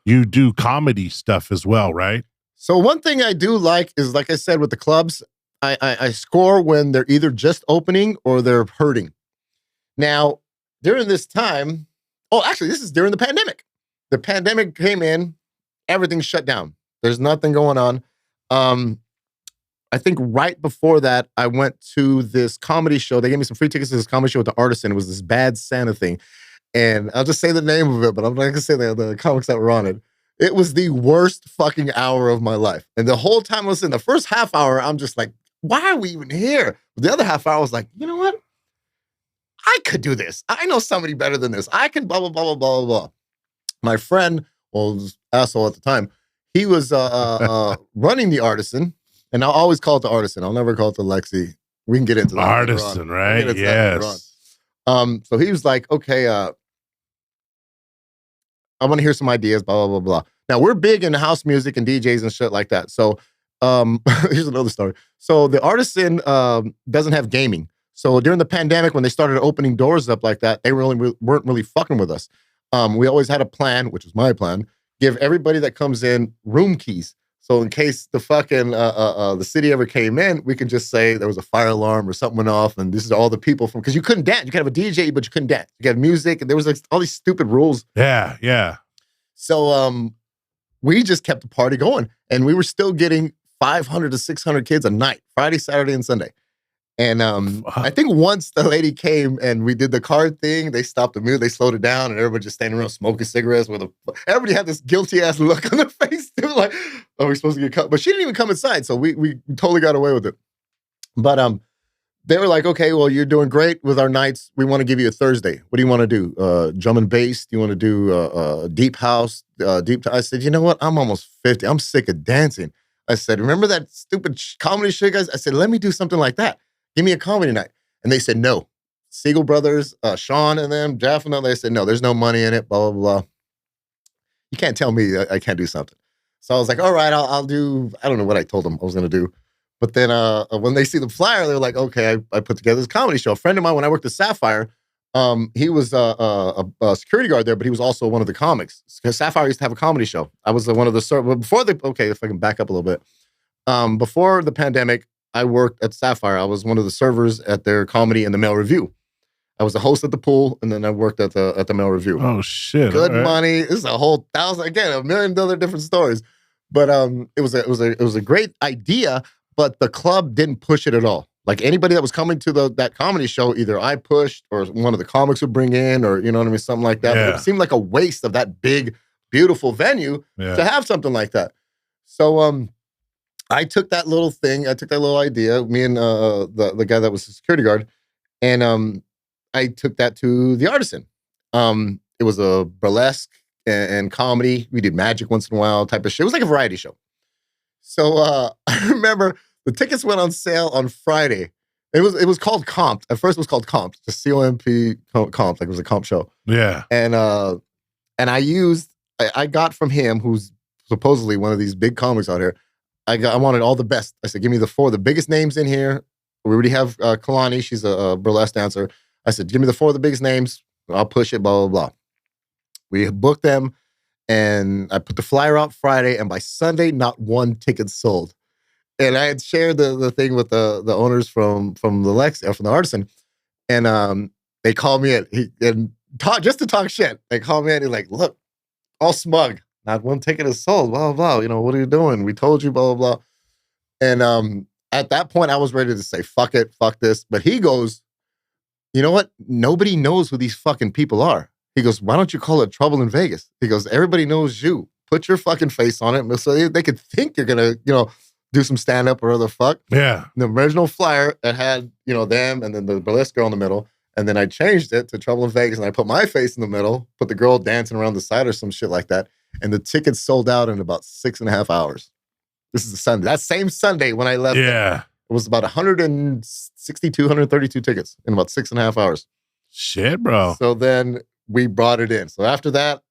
you do comedy stuff as well, right? So one thing I do like is, like I said, with the clubs, I score when they're either just opening or they're hurting. Now, during this time, actually, this is during the pandemic. The pandemic came in, everything shut down. There's nothing going on. I think right before that, I went to this comedy show. They gave me some free tickets to this comedy show at the Artisan. It was this Bad Santa thing. And I'll just say the name of it, but I'm not going to say the comics that were on it. It was the worst fucking hour of my life. And the whole time I was in the first half hour, I'm just like, why are we even here? The other half hour, I was like, you know what? I could do this. I know somebody better than this. I can blah, blah, blah, blah, blah, blah. My friend, this asshole at the time, he was running the Artisan, and I'll always call it the Artisan. I'll never call it the Lexi. We can get into that. Artisan, right? Yes. So he was like, okay, I want to hear some ideas, blah, blah, blah, blah. Now, we're big in house music and DJs and shit like that. So here's another story. So the Artisan doesn't have gaming. So during the pandemic, when they started opening doors up like that, they weren't really fucking with us. We always had a plan, which was my plan, give everybody that comes in room keys. So in case the fucking the city ever came in, we could just say there was a fire alarm or something went off, and this is all the people from, because you couldn't dance. You could have a DJ, but you couldn't dance. You could have music, and there was like all these stupid rules. Yeah. So we just kept the party going, and we were still getting 500 to 600 kids a night, Friday, Saturday, and Sunday. And I think once the lady came and we did the card thing, they stopped the music, they slowed it down, and everybody just standing around smoking cigarettes everybody had this guilty ass look on their face too, like, oh, we're supposed to get cut. But she didn't even come inside, so we totally got away with it. But they were like, okay, well, you're doing great with our nights. We want to give you a Thursday. What do you want to do? Drum and bass? Do you want to do deep house? I said, you know what? I'm almost 50. I'm sick of dancing. I said, remember that stupid comedy shit, guys? I said, let me do something like that. Give me a comedy night. And they said, no. Siegel brothers, Sean and them, Jeff and them, they said, no, there's no money in it, blah, blah, blah. You can't tell me I can't do something. So I was like, all right, I'll do, I don't know what I told them I was going to do. But then when they see the flyer, they're like, okay, I put together this comedy show. A friend of mine, when I worked at Sapphire, he was a security guard there, but he was also one of the comics. Because Sapphire used to have a comedy show. I was one of the, okay, if I can back up a little bit. Before the pandemic, I worked at Sapphire. I was one of the servers at their comedy and the Mail Review. I was a host at the pool, and then I worked at the Mail Review. Oh shit! Good money. This is a whole $1 million other different stories. But it was a great idea, but the club didn't push it at all. Like anybody that was coming to that comedy show, either I pushed or one of the comics would bring in, or you know what I mean, something like that. Yeah. But it seemed like a waste of that big, beautiful venue to have something like that. So I took that little thing, I took that little idea, me and the guy that was the security guard, and I took that to the Artisan. It was a burlesque and comedy. We did magic once in a while type of shit. It was like a variety show. So I remember the tickets went on sale on Friday. It was called Comped. At first it was called Comped, just C-O-M-P, Comped, like it was a comp show. Yeah. And I got from him, who's supposedly one of these big comics out here, I wanted all the best. I said, give me the biggest names in here. We already have Kalani. She's a burlesque dancer. I said, give me the 4 of the biggest names. I'll push it, blah, blah, blah. We booked them, and I put the flyer out Friday, and by Sunday, not one ticket sold. And I had shared the thing with the owners from the Artisan, and they called me in just to talk shit. They called me in and like, look, all smug. Not one ticket is sold, blah, blah, blah. You know, what are you doing? We told you, blah, blah, blah. And at that point, I was ready to say, fuck it, fuck this. But he goes, you know what? Nobody knows who these fucking people are. He goes, why don't you call it Trouble in Vegas? He goes, everybody knows you. Put your fucking face on it so they could think you're going to, do some stand-up or other fuck. Yeah. The original flyer that had, them and then the burlesque girl in the middle. And then I changed it to Trouble in Vegas and I put my face in the middle, put the girl dancing around the side or some shit like that. And the tickets sold out in about 6.5 hours. This is a Sunday. That same Sunday when I left. Yeah. It was about 162, 132 tickets in about 6.5 hours. Shit, bro. So then we brought it in. So after that,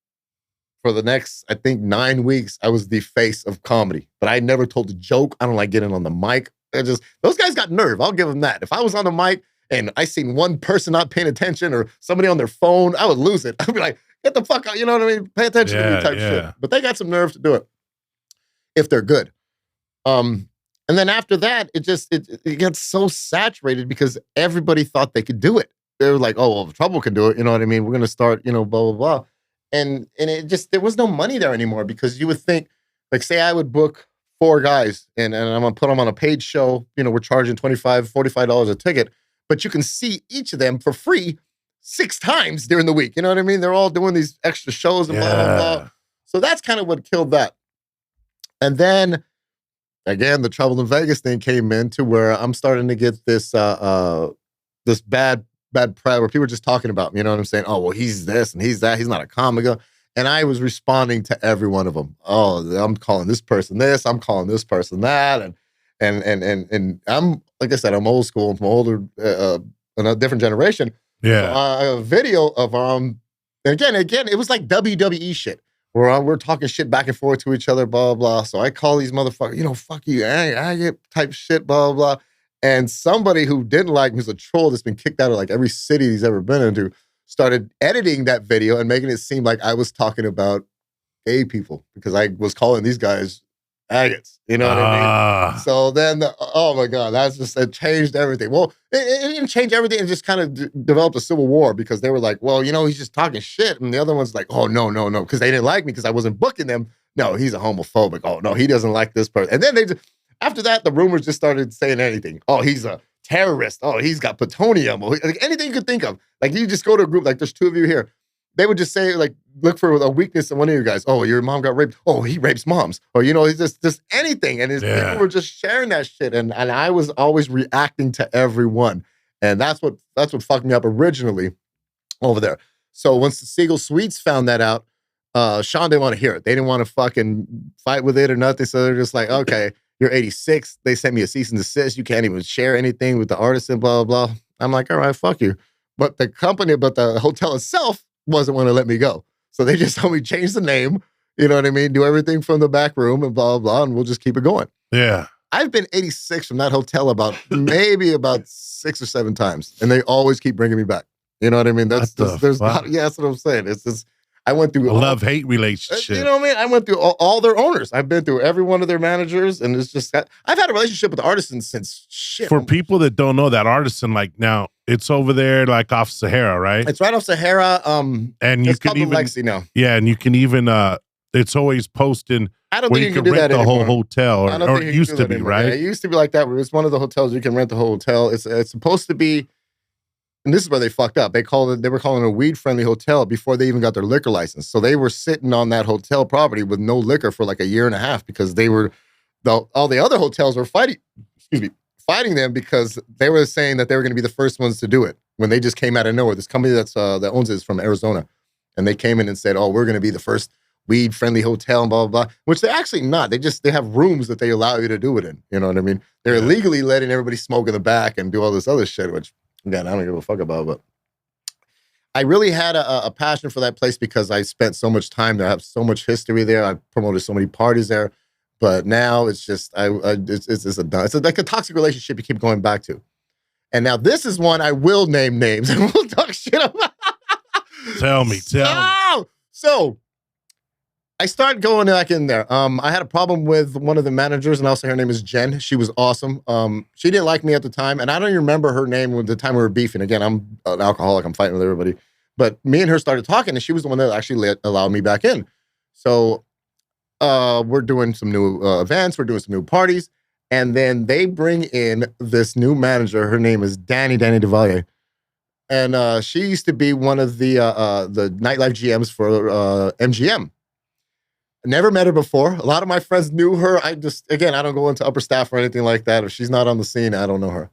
for the next, I think 9 weeks, I was the face of comedy. But I never told a joke. I don't like getting on the mic. Those guys got nerve. I'll give them that. If I was on the mic and I seen one person not paying attention or somebody on their phone, I would lose it. I'd be like, get the fuck out. You know what I mean? Pay attention to me type shit. But they got some nerve to do it if they're good. And then after that, it gets so saturated because everybody thought they could do it. They were like, oh, well, Trouble can do it. You know what I mean? We're going to start, blah, blah, blah. And there was no money there anymore because you would think, like, say I would book 4 guys and I'm going to put them on a paid show. We're charging $25, $45 a ticket, but you can see each of them for free 6 times during the week. You know what I mean? They're all doing these extra shows and blah, blah, blah. So that's kind of what killed that. And then, again, the Trouble in Vegas thing came in to where I'm starting to get this this bad press where people are just talking about me. You know what I'm saying? Oh, well, he's this and he's that. He's not a comic. And I was responding to every one of them. Oh, I'm calling this person this. I'm calling this person that. And I'm, like I said, I'm old school. I'm older, in a different generation. Yeah. So, a video of and again, it was like WWE shit. We're talking shit back and forth to each other, blah, blah. So I call these motherfuckers, fuck you, I get type shit, blah, blah. And somebody who didn't like me, who's a troll that's been kicked out of like every city he's ever been into, started editing that video and making it seem like I was talking about gay people because I was calling these guys agates. You know what I mean? So then, oh my God, it changed everything. Well, it didn't change everything. It just kind of developed a civil war because they were like, well, he's just talking shit. And the other one's like, oh, no, because they didn't like me because I wasn't booking them. No, he's a homophobic. Oh, no, he doesn't like this person. And then after that, the rumors just started saying anything. Oh, he's a terrorist. Oh, he's got plutonium. Or like anything you could think of. Like you just go to a group, like there's 2 of you here. They would just say, like, look for a weakness in one of you guys. Oh, your mom got raped. Oh, he rapes moms. Or, he's just anything. And people were just sharing that shit. And I was always reacting to everyone. And that's what fucked me up originally over there. So once the Siegel Suites found that out, Sean didn't want to hear it. They didn't want to fucking fight with it or nothing. So they're just like, okay, you're 86. They sent me a cease and desist. You can't even share anything with the Artisan, blah, blah, blah. I'm like, all right, fuck you. But the hotel itself wasn't want to let me go. So they just told me change the name, you know what I mean? Do everything from the back room and blah, blah, blah, and we'll just keep it going. Yeah. I've been 86 from that hotel maybe about 6 or 7 times. And they always keep bringing me back. You know what I mean? That's what I'm saying. It's just, I went through a love-hate relationship. You know what I mean? I went through all their owners. I've been through every one of their managers, and it's just I've had a relationship with the Artisan since shit. For people that don't know, that Artisan, like now, it's over there like off Sahara, right? It's right off Sahara. And you can even Lexi now. Yeah, and you can even it's always posting. I don't where think you can rent the whole hotel, or it used to be, right? Yeah, it used to be like that. Where it's one of the hotels you can rent the whole hotel. It's supposed to be. And this is where they fucked up. They were calling it a weed-friendly hotel before they even got their liquor license. So they were sitting on that hotel property with no liquor for like a year and a half because all the other hotels were fighting them because they were saying that they were going to be the first ones to do it when they just came out of nowhere. This company that owns it is from Arizona, and they came in and said, "Oh, we're going to be the first weed-friendly hotel," and blah blah blah. Which they're actually not. They have rooms that they allow you to do it in. You know what I mean? They're illegally letting everybody smoke in the back and do all this other shit, which. Again, I don't give a fuck about, but I really had a passion for that place because I spent so much time there. I have so much history there. I promoted so many parties there, but now it's just it's like a toxic relationship you keep going back to. And now this is one I will name names and we'll talk shit about. Tell me. So I started going back in there. I had a problem with one of the managers, and also her name is Jen. She was awesome. She didn't like me at the time, and I don't even remember her name at the time we were beefing. Again, I'm an alcoholic. I'm fighting with everybody. But me and her started talking, and she was the one that actually allowed me back in. So we're doing some new events. We're doing some new parties. And then they bring in this new manager. Her name is Danny DeValier. And she used to be one of the nightlife GMs for MGM. Never met her before. A lot of my friends knew her. I don't go into upper staff or anything like that. If she's not on the scene, I don't know her.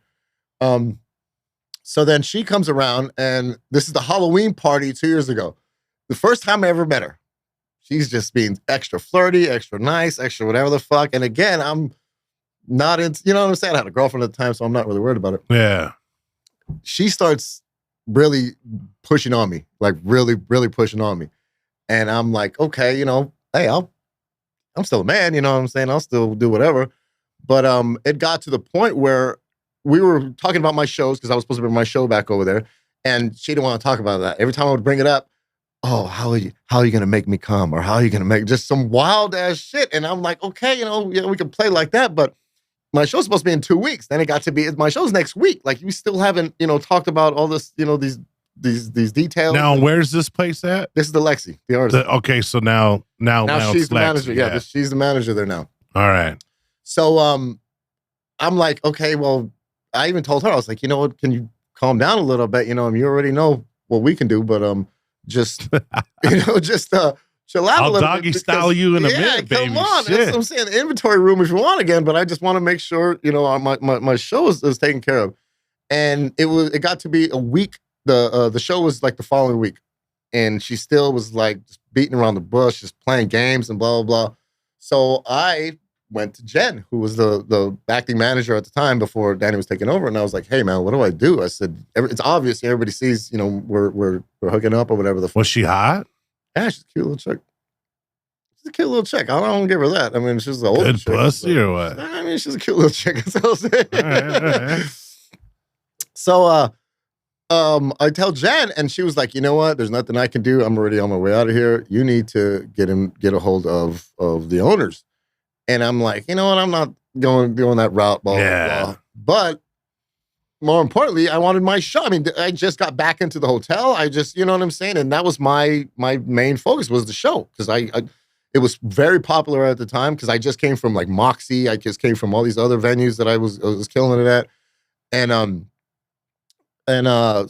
So then she comes around, and this is the Halloween party 2 years ago. The first time I ever met her. She's just being extra flirty, extra nice, extra whatever the fuck. And again, I'm not into, you know what I'm saying? I had a girlfriend at the time, so I'm not really worried about it. Yeah. She starts really pushing on me, like really, really pushing on me. And I'm like, okay, hey, I'm still a man, you know what I'm saying? I'll still do whatever. But it got to the point where we were talking about my shows, because I was supposed to bring my show back over there, and she didn't want to talk about that. Every time I would bring it up, oh, how are you going to make me come? Or how are you going to make just some wild ass shit? And I'm like, okay, we can play like that, but my show's supposed to be in 2 weeks. Then it got to be, my show's next week. Like, you still haven't, talked about all this, these details. Now, where's this place at? This is the Lexi, the Artisan. Okay, so now she's the Lexi, manager. Yeah, she's the manager there now. All right. So I'm like, okay, well, I even told her, I was like, you know what, can you calm down a little bit? You already know what we can do, but just chill out a little bit. I'll doggy style you in a minute, baby. Come on. Shit. That's what I'm saying. The inventory room if you want again, but I just want to make sure, my show is taken care of. And it got to be a week. The show was like the following week. And she still was like just beating around the bush, just playing games and blah, blah, blah. So I went to Jen, who was the acting manager at the time before Danny was taking over. And I was like, hey, man, what do I do? I said, it's obvious. Everybody sees, we're hooking up or whatever the fuck. Was she hot? Yeah, she's a cute little chick. She's a cute little chick. I don't give her that. I mean, she's an old good chick. Pussy or what? I mean, she's a cute little chick. That's what I'm saying. All right. So I tell Jen, and she was like, you know what? There's nothing I can do. I'm already on my way out of here. You need to get a hold of the owners. And I'm like, you know what? I'm not going that route, blah, blah, blah. But more importantly, I wanted my show. I mean, I just got back into the hotel. I just, you know what I'm saying? And that was my main focus was the show. Because it was very popular at the time, because I just came from like Moxie. I just came from all these other venues that I was killing it at. And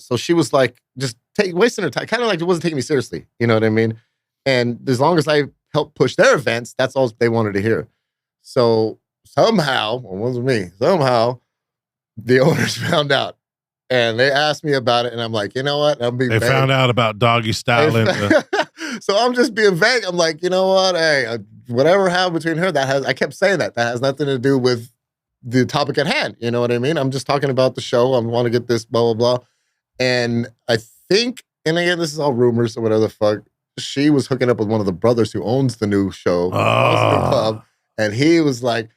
so she was like, just wasting her time. Kind of like it wasn't taking me seriously. You know what I mean? And as long as I helped push their events, that's all they wanted to hear. So somehow, it wasn't me, the owners found out. And they asked me about it. And I'm like, you know what? They found out about doggy styling. So I'm just being vague. I'm like, you know what? Hey, whatever happened between her, I kept saying that has nothing to do with the topic at hand. You know what I mean? I'm just talking about the show. I want to get this, blah, blah, blah. And I think, and again, this is all rumors or whatever the fuck, she was hooking up with one of the brothers who owns the new show, the club. And he was like,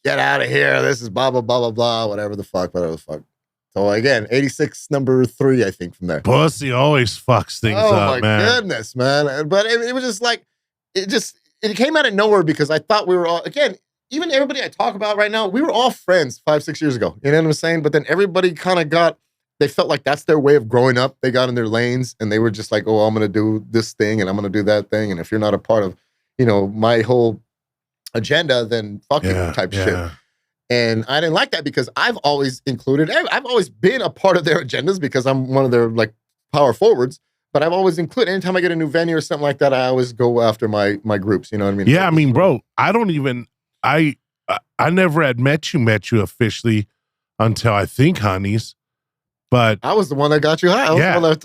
get out of here. This is blah, blah, blah, blah, blah, whatever the fuck. So again, 86 number 3, I think, from there. Pussy always fucks things up, man. Oh my goodness, man. But it was just like, it came out of nowhere, because I thought we were all, again, even everybody I talk about right now, we were all friends 5-6 years ago. You know what I'm saying? But then everybody kind of they felt like that's their way of growing up. They got in their lanes, and they were just like, oh, I'm going to do this thing and I'm going to do that thing. And if you're not a part of, my whole agenda, then fuck you type shit. And I didn't like that, because I've always been a part of their agendas, because I'm one of their like power forwards. But I've always included, anytime I get a new venue or something like that, I always go after my groups. You know what I mean? Yeah, I mean, bro, I never had met you officially until I think Honey's, but I was the one that got you high.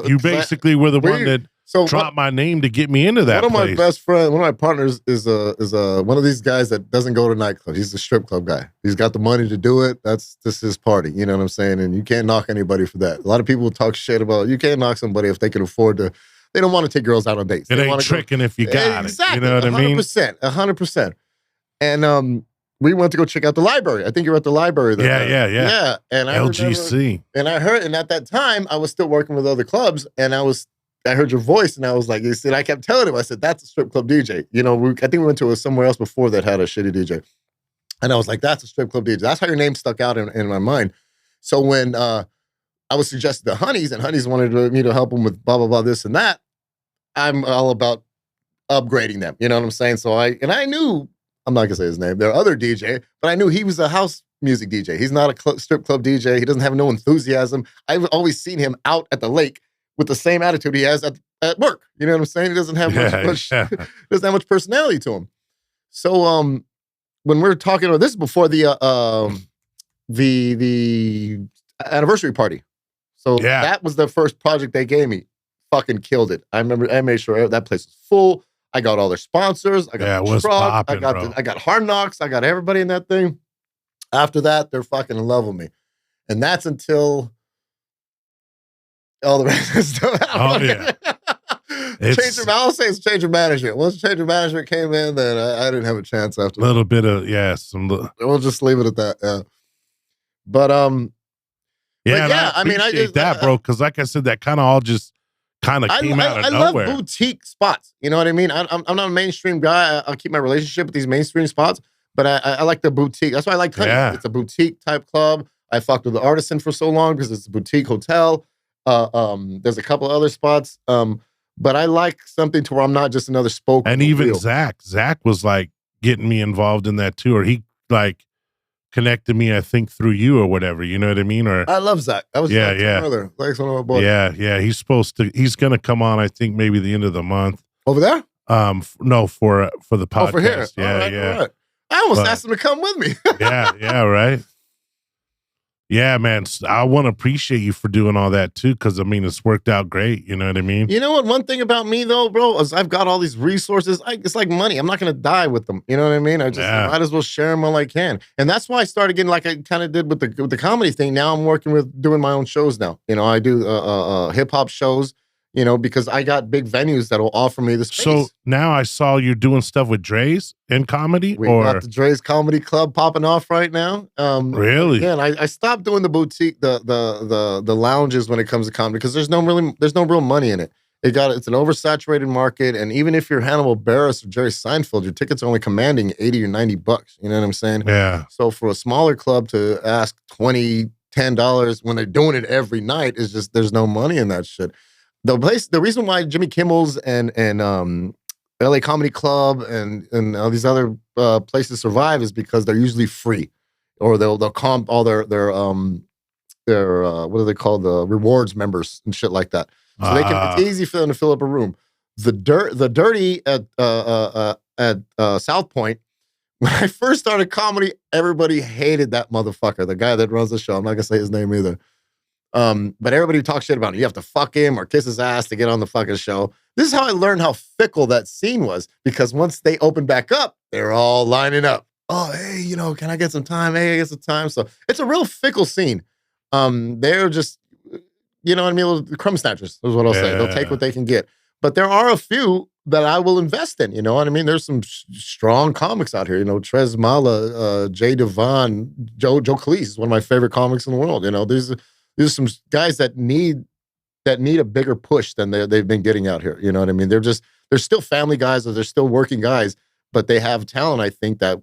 You basically were the one that dropped my name to get me into that. One of my best friends, one of my partners is one of these guys that doesn't go to nightclubs. He's a strip club guy. He's got the money to do it. That's just his party. You know what I'm saying? And you can't knock anybody for that. A lot of people talk shit about, you can't knock somebody if they can afford to. They don't want to take girls out on dates. It ain't tricking if you got it. You know what I mean? 100%. And we went to go check out the library. I think you were at the library there. Yeah. And I LGC. And at that time, I was still working with other clubs, and I heard your voice, and I was like, you see, I kept telling him, I said, that's a strip club DJ. I think we went to somewhere else before that had a shitty DJ. And I was like, that's a strip club DJ. That's how your name stuck out in my mind. So when I was suggested to Honeys, and Honeys wanted me to help them with blah, blah, blah, this and that, I'm all about upgrading them. You know what I'm saying? So I knew, I'm not going to say his name, their other DJ, but I knew he was a house music DJ. He's not a strip club DJ. He doesn't have no enthusiasm. I've always seen him out at the lake with the same attitude he has at work. You know what I'm saying? He doesn't have much doesn't have much personality to him. So when we're talking about this, before the anniversary party. So that was the first project they gave me. Fucking killed it. I remember I made sure that place was full. I got all their sponsors. I got the truck. I got Hard Knocks. I got everybody in that thing. After that, they're fucking in love with me. And that's until all the rest of stuff. I'll say it's change of management. Once change of management came in, then I didn't have a chance after that. A little bit of, we'll just leave it at that. Yeah. But I mean, I just that, bro, because like I said, that kind of all just kind of came out of nowhere. I love boutique spots. You know what I mean? I'm not a mainstream guy. I'll keep my relationship with these mainstream spots, but I like the boutique. That's why I like Honey. Yeah. It's a boutique type club. I fucked with the Artisan for so long because it's a boutique hotel. There's a couple other spots. But I like something to where I'm not just another spoke. And even wheel. Zach was like getting me involved in that too, or he like connected me, I think, through you or whatever. You know what I mean? Or I love Zach. That was brother. Thanks, one of my boys. Yeah. He's gonna come on. I think maybe the end of the month. Over there? No, for the podcast. Oh, for here. Yeah. Right. I almost asked him to come with me. yeah, right. Yeah, man. I want to appreciate you for doing all that too, because I mean, it's worked out great. You know what I mean? You know what? One thing about me though, bro, is I've got all these resources. It's like money. I'm not going to die with them. You know what I mean? I just might as well share them while I can. And that's why I started getting like I kind of did with the comedy thing. Now I'm working with doing my own shows now. You know, I do hip hop shows. You know, because I got big venues that will offer me the space. So now I saw you're doing stuff with Dre's in comedy? We got the Dre's Comedy Club popping off right now. Really? Yeah, and I stopped doing the boutique, the lounges when it comes to comedy because there's no real money in it. It's an oversaturated market, and even if you're Hannibal Buress or Jerry Seinfeld, your tickets are only commanding $80 or $90. You know what I'm saying? Yeah. So for a smaller club to ask $10 when they're doing it every night is just there's no money in that shit. The reason why Jimmy Kimmel's and LA Comedy Club and all these other places survive is because they're usually free, or they'll comp all their what do they call the rewards members and shit like that. So it's easy for them to fill up a room. The dirty at South Point. When I first started comedy, everybody hated that motherfucker, the guy that runs the show. I'm not gonna say his name either. But everybody talks shit about it. You have to fuck him or kiss his ass to get on the fucking show. This is how I learned how fickle that scene was, because once they opened back up, they're all lining up. Oh, hey, you know, can I get some time? Hey, I get some time. So it's a real fickle scene. They're just, you know what I mean? Crumb snatchers is what I'll say. They'll take what they can get. But there are a few that I will invest in, you know what I mean? There's some strong comics out here, you know, Trez Mala, Jay Devon, Joe Cleese is one of my favorite comics in the world. You know, there's some guys that need a bigger push than they've been getting out here. You know what I mean? They're still family guys, or they're still working guys, but they have talent, I think, that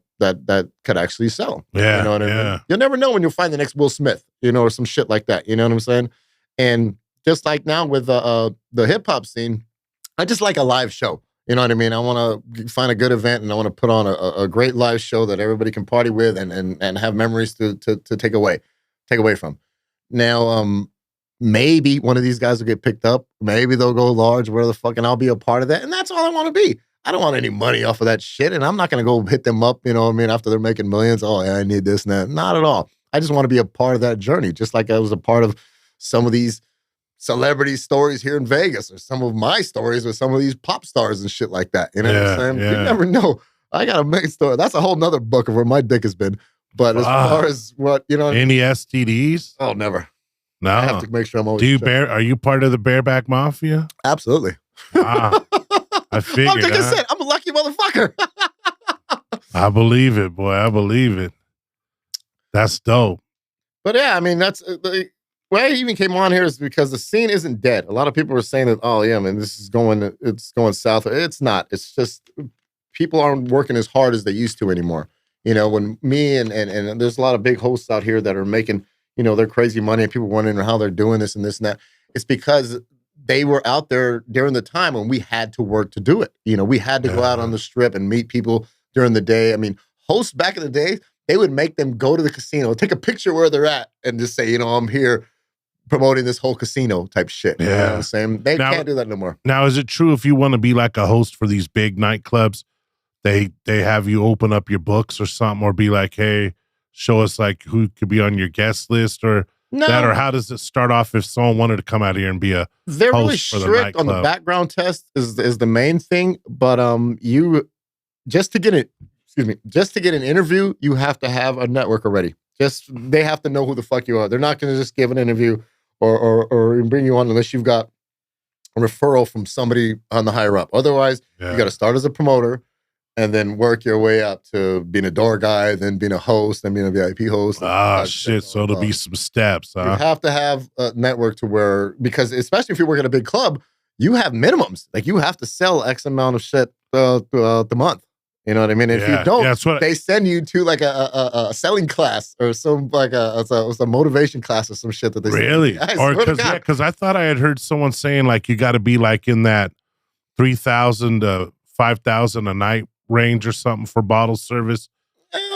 could actually sell. Yeah. You know what I mean? You'll never know when you'll find the next Will Smith, you know, or some shit like that. You know what I'm saying? And just like now with the hip hop scene, I just like a live show. You know what I mean? I want to find a good event, and I want to put on a great live show that everybody can party with and have memories to take away from. Now, maybe one of these guys will get picked up. Maybe they'll go large, whatever the fuck, and I'll be a part of that. And that's all I want to be. I don't want any money off of that shit, and I'm not going to go hit them up, you know what I mean, after they're making millions. Oh, yeah, I need this and that. Not at all. I just want to be a part of that journey, just like I was a part of some of these celebrity stories here in Vegas, or some of my stories with some of these pop stars and shit like that. You know what I'm saying? You never know. I got a main story. That's a whole nother book of where my dick has been. But as far as what, you know. Any STDs? Oh, never. No. I have to make sure I'm always. Are you part of the bareback mafia? Absolutely. Wow. I figured. Like I said, I'm a lucky motherfucker. I believe it, boy. I believe it. That's dope. But yeah, I mean, that's the way I even came on here is because the scene isn't dead. A lot of people are saying that, oh yeah, man, it's going south. It's not. It's just people aren't working as hard as they used to anymore. You know, when me and there's a lot of big hosts out here that are making, you know, their crazy money, and people wondering how they're doing this and this and that. It's because they were out there during the time when we had to work to do it. You know, we had to go out on the strip and meet people during the day. I mean, hosts back in the day, they would make them go to the casino, take a picture where they're at, and just say, I'm here promoting this whole casino type shit. Yeah. You know what I'm saying? They can't do that no more. Now, is it true if you want to be like a host for these big nightclubs, they have you open up your books or something, or be like, hey, show us like who could be on your guest list or that, or how does it start off if someone wanted to come out here and be a They're host really for the strict on the nightclub? background test is the main thing, but you just to get an interview, you have to have a network already. They have to know who the fuck you are. They're not going to just give an interview or bring you on unless you've got a referral from somebody on the higher up. Otherwise, you got to start as a promoter and then work your way up to being a door guy, then being a host, then being a VIP host. Shit. So it'll be some steps. You have to have a network to where, because especially if you work at a big club, you have minimums. Like you have to sell X amount of shit throughout the month. You know what I mean? If you don't, they send you to like a selling class or some like a motivation class or some shit that they really, or because I thought I had heard someone saying like you got to be like in that 3,000 to 5,000 a night range or something for bottle service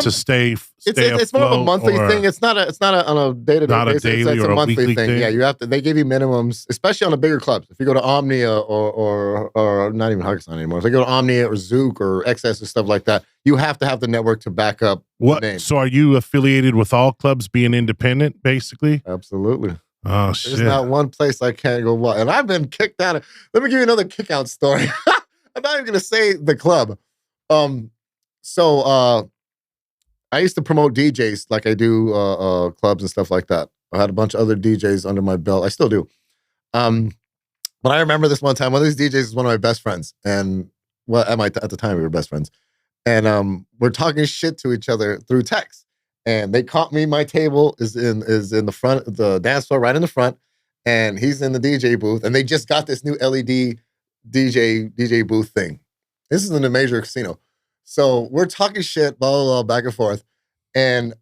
to stay. It's more of a monthly thing. It's not on a day-to-day basis. It's a monthly thing. Yeah, you have to. They give you minimums, especially on the bigger clubs. If you go to Omnia or not even Artisan anymore. If you go to Omnia or Zook or XS and stuff like that, you have to have the network to back up the name. So are you affiliated with all clubs being independent, basically? Absolutely. Oh, shit. There's not one place I can't go. And I've been kicked out of. Let me give you another kick-out story. I'm not even going to say the club. I used to promote DJs like I do clubs and stuff like that. I had a bunch of other DJs under my belt. I still do. But I remember this one time, one of these DJs was one of my best friends. And at the time we were best friends. And we're talking shit to each other through text. And they caught me. My table is in the front, the dance floor right in the front. And he's in the DJ booth. And they just got this new LED DJ booth thing. This is in a major casino. So we're talking shit, blah, blah, blah, back and forth. And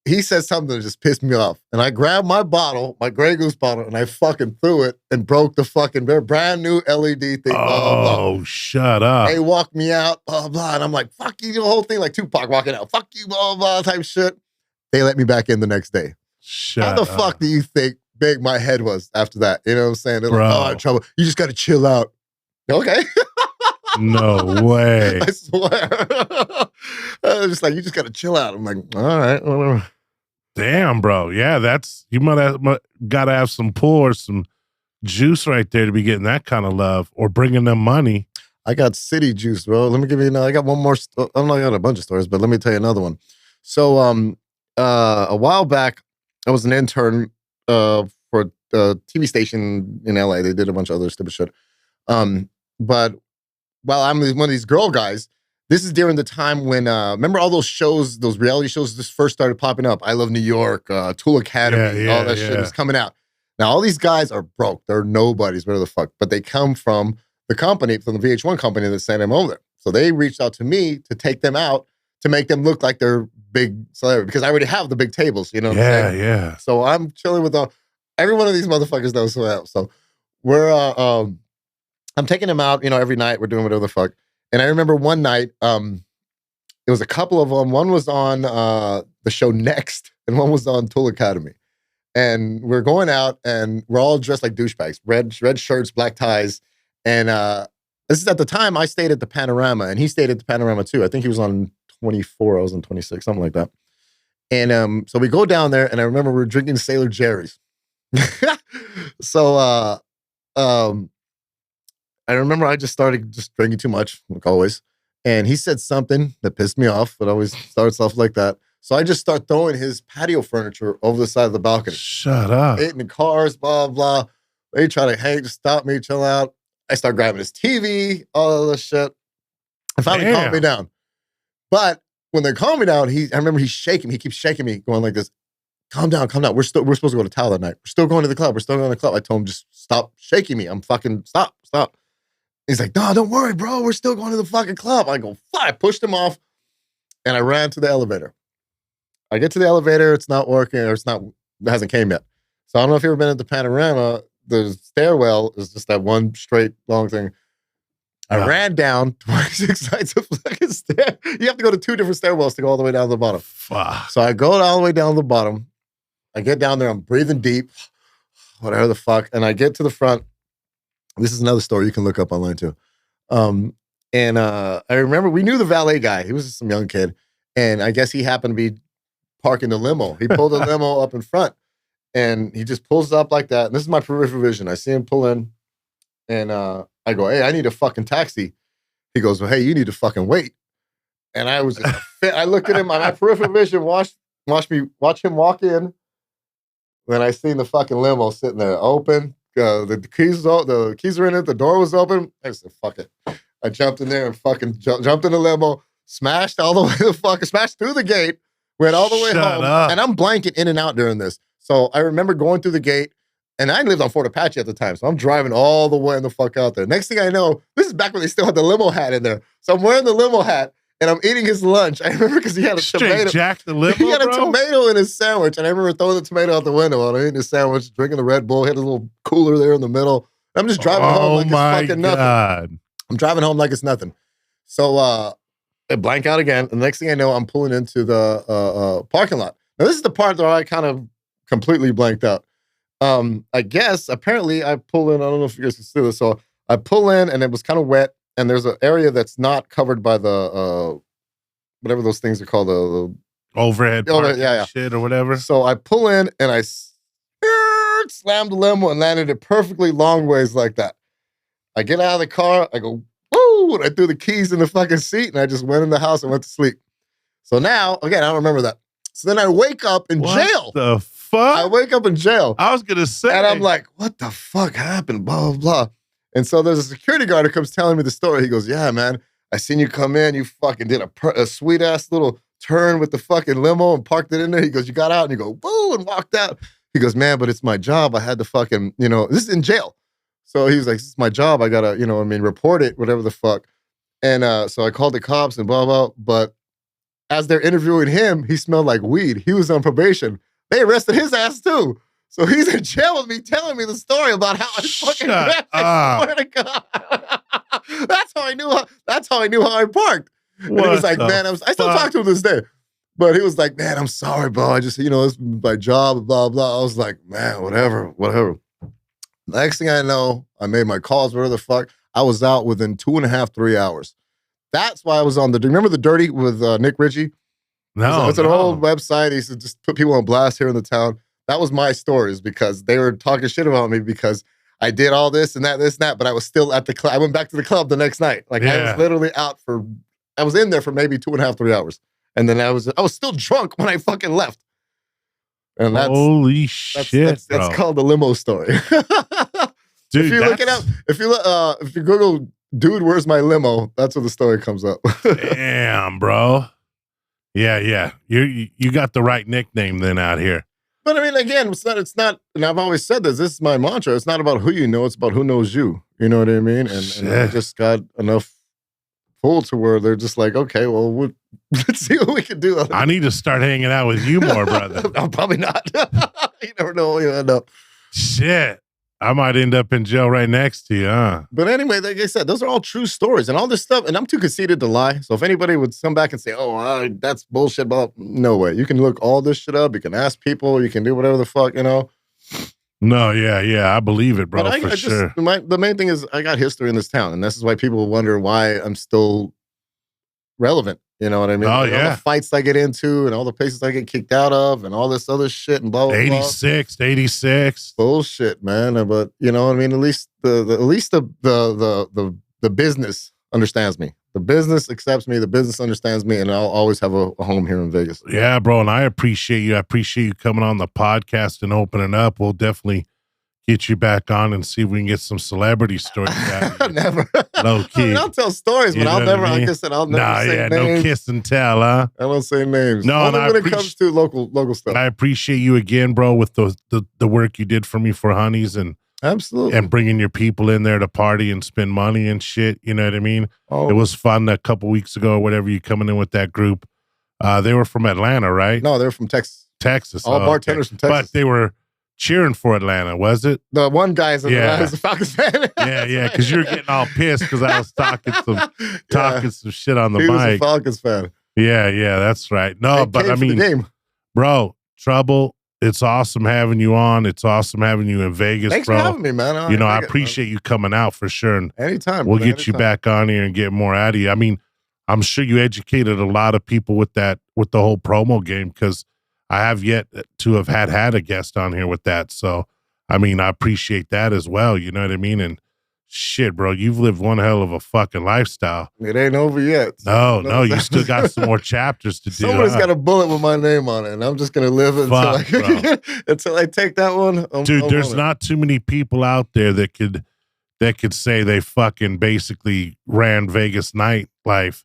he said something that just pissed me off. And I grabbed my bottle, my Grey Goose bottle, and I fucking threw it and broke the fucking brand new LED thing. Blah, blah, blah. Shut up. They walked me out, blah, blah. And I'm like, fuck you, the whole thing, like Tupac walking out. Fuck you, blah, blah, type shit. They let me back in the next day. How the fuck do you think big my head was after that? You know what I'm saying? They're like, I'm in trouble. You just got to chill out. Okay. No way. I swear. I was just like, you just got to chill out. I'm like, all right, whatever. Damn, bro. Yeah, you might got to have some pull or some juice right there to be getting that kind of love or bringing them money. I got city juice, bro. Let me give you I got one more. I'm not got a bunch of stories, but let me tell you another one. So, a while back, I was an intern for a TV station in LA. They did a bunch of other stupid shit. But while I'm one of these girl guys, this is during the time when, remember all those shows, those reality shows just first started popping up. I Love New York, Tool Academy, all that shit was coming out. Now, all these guys are broke. They're nobodies, whatever the fuck. But they come from the company, from the VH1 company that sent them over there. So they reached out to me to take them out to make them look like they're big celebrity because I already have the big tables, you know what I'm saying? Yeah. So I'm chilling with every one of these motherfuckers knows who I am. So we're, I'm taking them out, every night. We're doing whatever the fuck. And I remember one night, it was a couple of them. One was on the show Next, and one was on Tool Academy. And we're going out, and we're all dressed like douchebags, red shirts, black ties. And this is at the time I stayed at the Panorama, and he stayed at the Panorama too. I think he was on 24, I was on 26, something like that. And so we go down there, and I remember we were drinking Sailor Jerry's. So I remember I just started drinking too much, like always. And he said something that pissed me off. It always starts off like that. So I just start throwing his patio furniture over the side of the balcony. Shut up. Hitting the cars, blah, blah. They try to stop me, chill out. I start grabbing his TV, all of this shit. And finally calmed me down. But when they calm me down, I remember he's shaking. He keeps shaking me, going like this. Calm down, calm down. We're supposed to go to Tao that night. We're still going to the club. I told him, just stop shaking me. I'm fucking, stop. He's like, no, don't worry, bro. We're still going to the fucking club. I go, fuck. I pushed him off and I ran to the elevator. I get to the elevator. It's not working or it hasn't came yet. So I don't know if you've ever been at the Panorama. The stairwell is just that one straight long thing. I ran down 26 flights of fucking stairs. You have to go to 2 different stairwells to go all the way down to the bottom. Fuck. So I go all the way down to the bottom. I get down there. I'm breathing deep, whatever the fuck. And I get to the front. This is another story you can look up online too. I remember we knew the valet guy. He was just some young kid. And I guess he happened to be parking the limo. He pulled the limo up in front. And he just pulls up like that. And this is my peripheral vision. I see him pull in. And I go, hey, I need a fucking taxi. He goes, well, hey, you need to fucking wait. And I was just I look at him on my peripheral vision, watch him walk in. Then I seen the fucking limo sitting there open. The keys are in it. The door was open. I said, fuck it. I jumped in there and fucking jumped in the limo, smashed all the way smashed through the gate, went all the way home. And I'm blanking in and out during this. So I remember going through the gate. And I lived on Fort Apache at the time, so I'm driving all the way the fuck out there. Next thing I know, this is back when they still had the limo hat in there. So I'm wearing the limo hat, and I'm eating his lunch. I remember because he had a tomato. Jack the limo, he had a tomato in his sandwich, and I remember throwing the tomato out the window while I'm eating his sandwich, drinking the Red Bull. He had a little cooler there in the middle. I'm just driving home like it's fucking nothing. I'm driving home like it's nothing. So I blank out again. And the next thing I know, I'm pulling into the parking lot. Now, this is the part where I kind of completely blanked out. I guess apparently I pull in. I don't know if you guys can see this. So I pull in, and it was kind of wet. And there's an area that's not covered by the whatever those things are called, the overhead shit or whatever. So I pull in, and I slammed the limo and landed it perfectly long ways like that. I get out of the car. I go woo, and I threw the keys in the fucking seat, and I just went in the house and went to sleep. So now again, I don't remember that. So then I wake up in jail. The fuck? I wake up in jail. I was gonna say, and I'm like, what the fuck happened? Blah, blah, blah. And so there's a security guard who comes telling me the story. He goes, yeah, man, I seen you come in. You fucking did a sweet ass little turn with the fucking limo and parked it in there. He goes, you got out, and you go, woo, and walked out. He goes, man, but it's my job. I had to fucking, this is in jail. So he was like, this is my job. I gotta, report it, whatever the fuck. And so I called the cops and blah, blah. But as they're interviewing him, he smelled like weed. He was on probation. They arrested his ass too. So he's in jail with me telling me the story about how I fucking I swear to God. That's how I knew how I parked. And he was like, man, I still talk to him this day. But he was like, man, I'm sorry, bro. I just, it's my job, blah, blah. I was like, man, whatever. Next thing I know, I made my calls, whatever the fuck. I was out within 2.5, 3 hours. That's why I was on remember The Dirty with Nick Ritchie? No. It's an old website. He used to just put people on blast here in the town. That was my stories because they were talking shit about me because I did all this and that, but I was still at the club. I went back to the club the next night. I was literally I was in there for maybe 2.5, 3 hours. And then I was still drunk when I fucking left. And holy shit, that's called the limo story. Dude, if you look it up, if you Google dude, where's my limo? That's where the story comes up. Damn, bro. Yeah. You got the right nickname then out here. But I mean, again, it's not, and I've always said this is my mantra. It's not about who you know, it's about who knows you. You know what I mean? And I just got enough pull to where they're just like, okay, well, let's see what we can do. I need to start hanging out with you more, brother. No, probably not. You never know where you end up. Shit. I might end up in jail right next to you, huh? But anyway, like I said, those are all true stories and all this stuff. And I'm too conceited to lie. So if anybody would come back and say, oh, that's bullshit, no way. You can look all this shit up. You can ask people. You can do whatever the fuck, No, yeah. I believe it, bro, for sure. The main thing is I got history in this town. And this is why people wonder why I'm still relevant. You know what I mean? Oh, and all the fights I get into and all the places I get kicked out of and all this other shit and blah, blah, 86. Bullshit, man. But you know what I mean? At least the business understands me. The business accepts me. The business understands me. And I'll always have a home here in Vegas. Yeah, bro. And I appreciate you. I appreciate you coming on the podcast and opening up. We'll definitely get you back on and see if we can get some celebrity stories out. Never. Low key. I mean, I'll tell stories, but I'll never, like I said, I'll never say names. No kiss and tell, huh? I don't say names. No, only when it comes to local stuff. I appreciate you again, bro, with the work you did for me for Honeys and absolutely, and bringing your people in there to party and spend money and shit. You know what I mean? Oh. It was fun a couple weeks ago or whatever. You coming in with that group. They were from Atlanta, right? No, they're from Texas. Texas. All bartenders from Texas. But they were cheering for Atlanta, was it? The one guy is a Falcons fan. Yeah, because you're getting all pissed because I was talking some shit on the he mic. Was a Falcons fan. Yeah, that's right. No, but I mean, game. Bro, Trouble, it's awesome having you on. It's awesome having you in Vegas, Thanks bro. for having me, man. I appreciate you coming out for sure. And anytime. We'll get you back on here and get more out of you. I mean, I'm sure you educated a lot of people with the whole promo game, because I have yet to have had a guest on here with that. So, I mean, I appreciate that as well. You know what I mean? And shit, bro, you've lived one hell of a fucking lifestyle. It ain't over yet. No, you still got some more chapters to do. Someone's got a bullet with my name on it, and I'm just gonna live until I take that one. Dude, there's not too many people out there that could say they fucking basically ran Vegas nightlife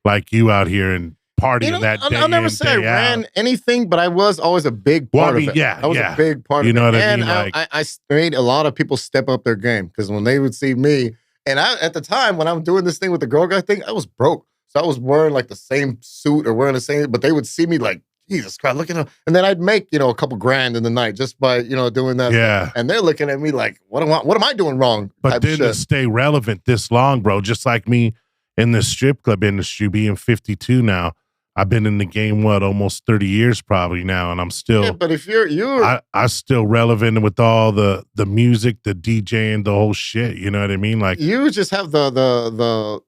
like you out here and partying that day. I'll never say I ran anything, but I was always a big part of it. Yeah, I was a big part of it. You know what I mean? mean? I made a lot of people step up their game, because when they would see me, and at the time when I'm doing this thing with the girl guy thing, I was broke. So I was wearing like the same suit or wearing the same, but they would see me like, Jesus Christ, look at him. And then I'd make, a couple grand in the night just by, doing that. Yeah. And they're looking at me like, what am I doing wrong? But then to stay relevant this long, bro, just like me in the strip club industry, being 52 now, I've been in the game, almost 30 years probably now, and I'm still. Yeah, but if you're I'm still relevant with all the music, the DJing, the whole shit. You know what I mean? Like, you just have the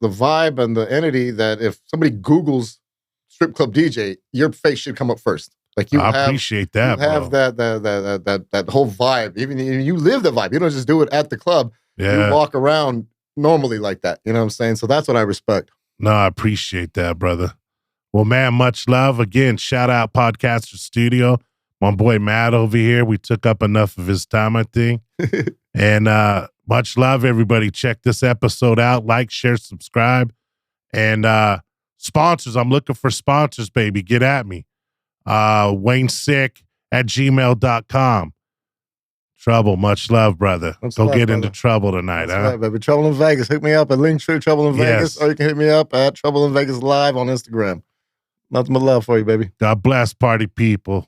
vibe and the entity that if somebody Googles strip club DJ, your face should come up first. Like I appreciate that. You have bro. that whole vibe. Even you live the vibe. You don't just do it at the club. Yeah. You walk around normally like that. You know what I'm saying? So that's what I respect. No, I appreciate that, brother. Well, man, much love. Again, shout out Podcaster Studio. My boy Matt over here. We took up enough of his time, I think. And much love, everybody. Check this episode out. Like, share, subscribe. And sponsors. I'm looking for sponsors, baby. Get at me. WayneSikk@gmail.com. Trouble. Much love, brother. Go get into trouble tonight, huh? Right, baby. Trouble in Vegas. Hit me up at Linktree Trouble in Vegas, or you can hit me up at Trouble in Vegas Live on Instagram. Nothing but love for you, baby. God bless, party people.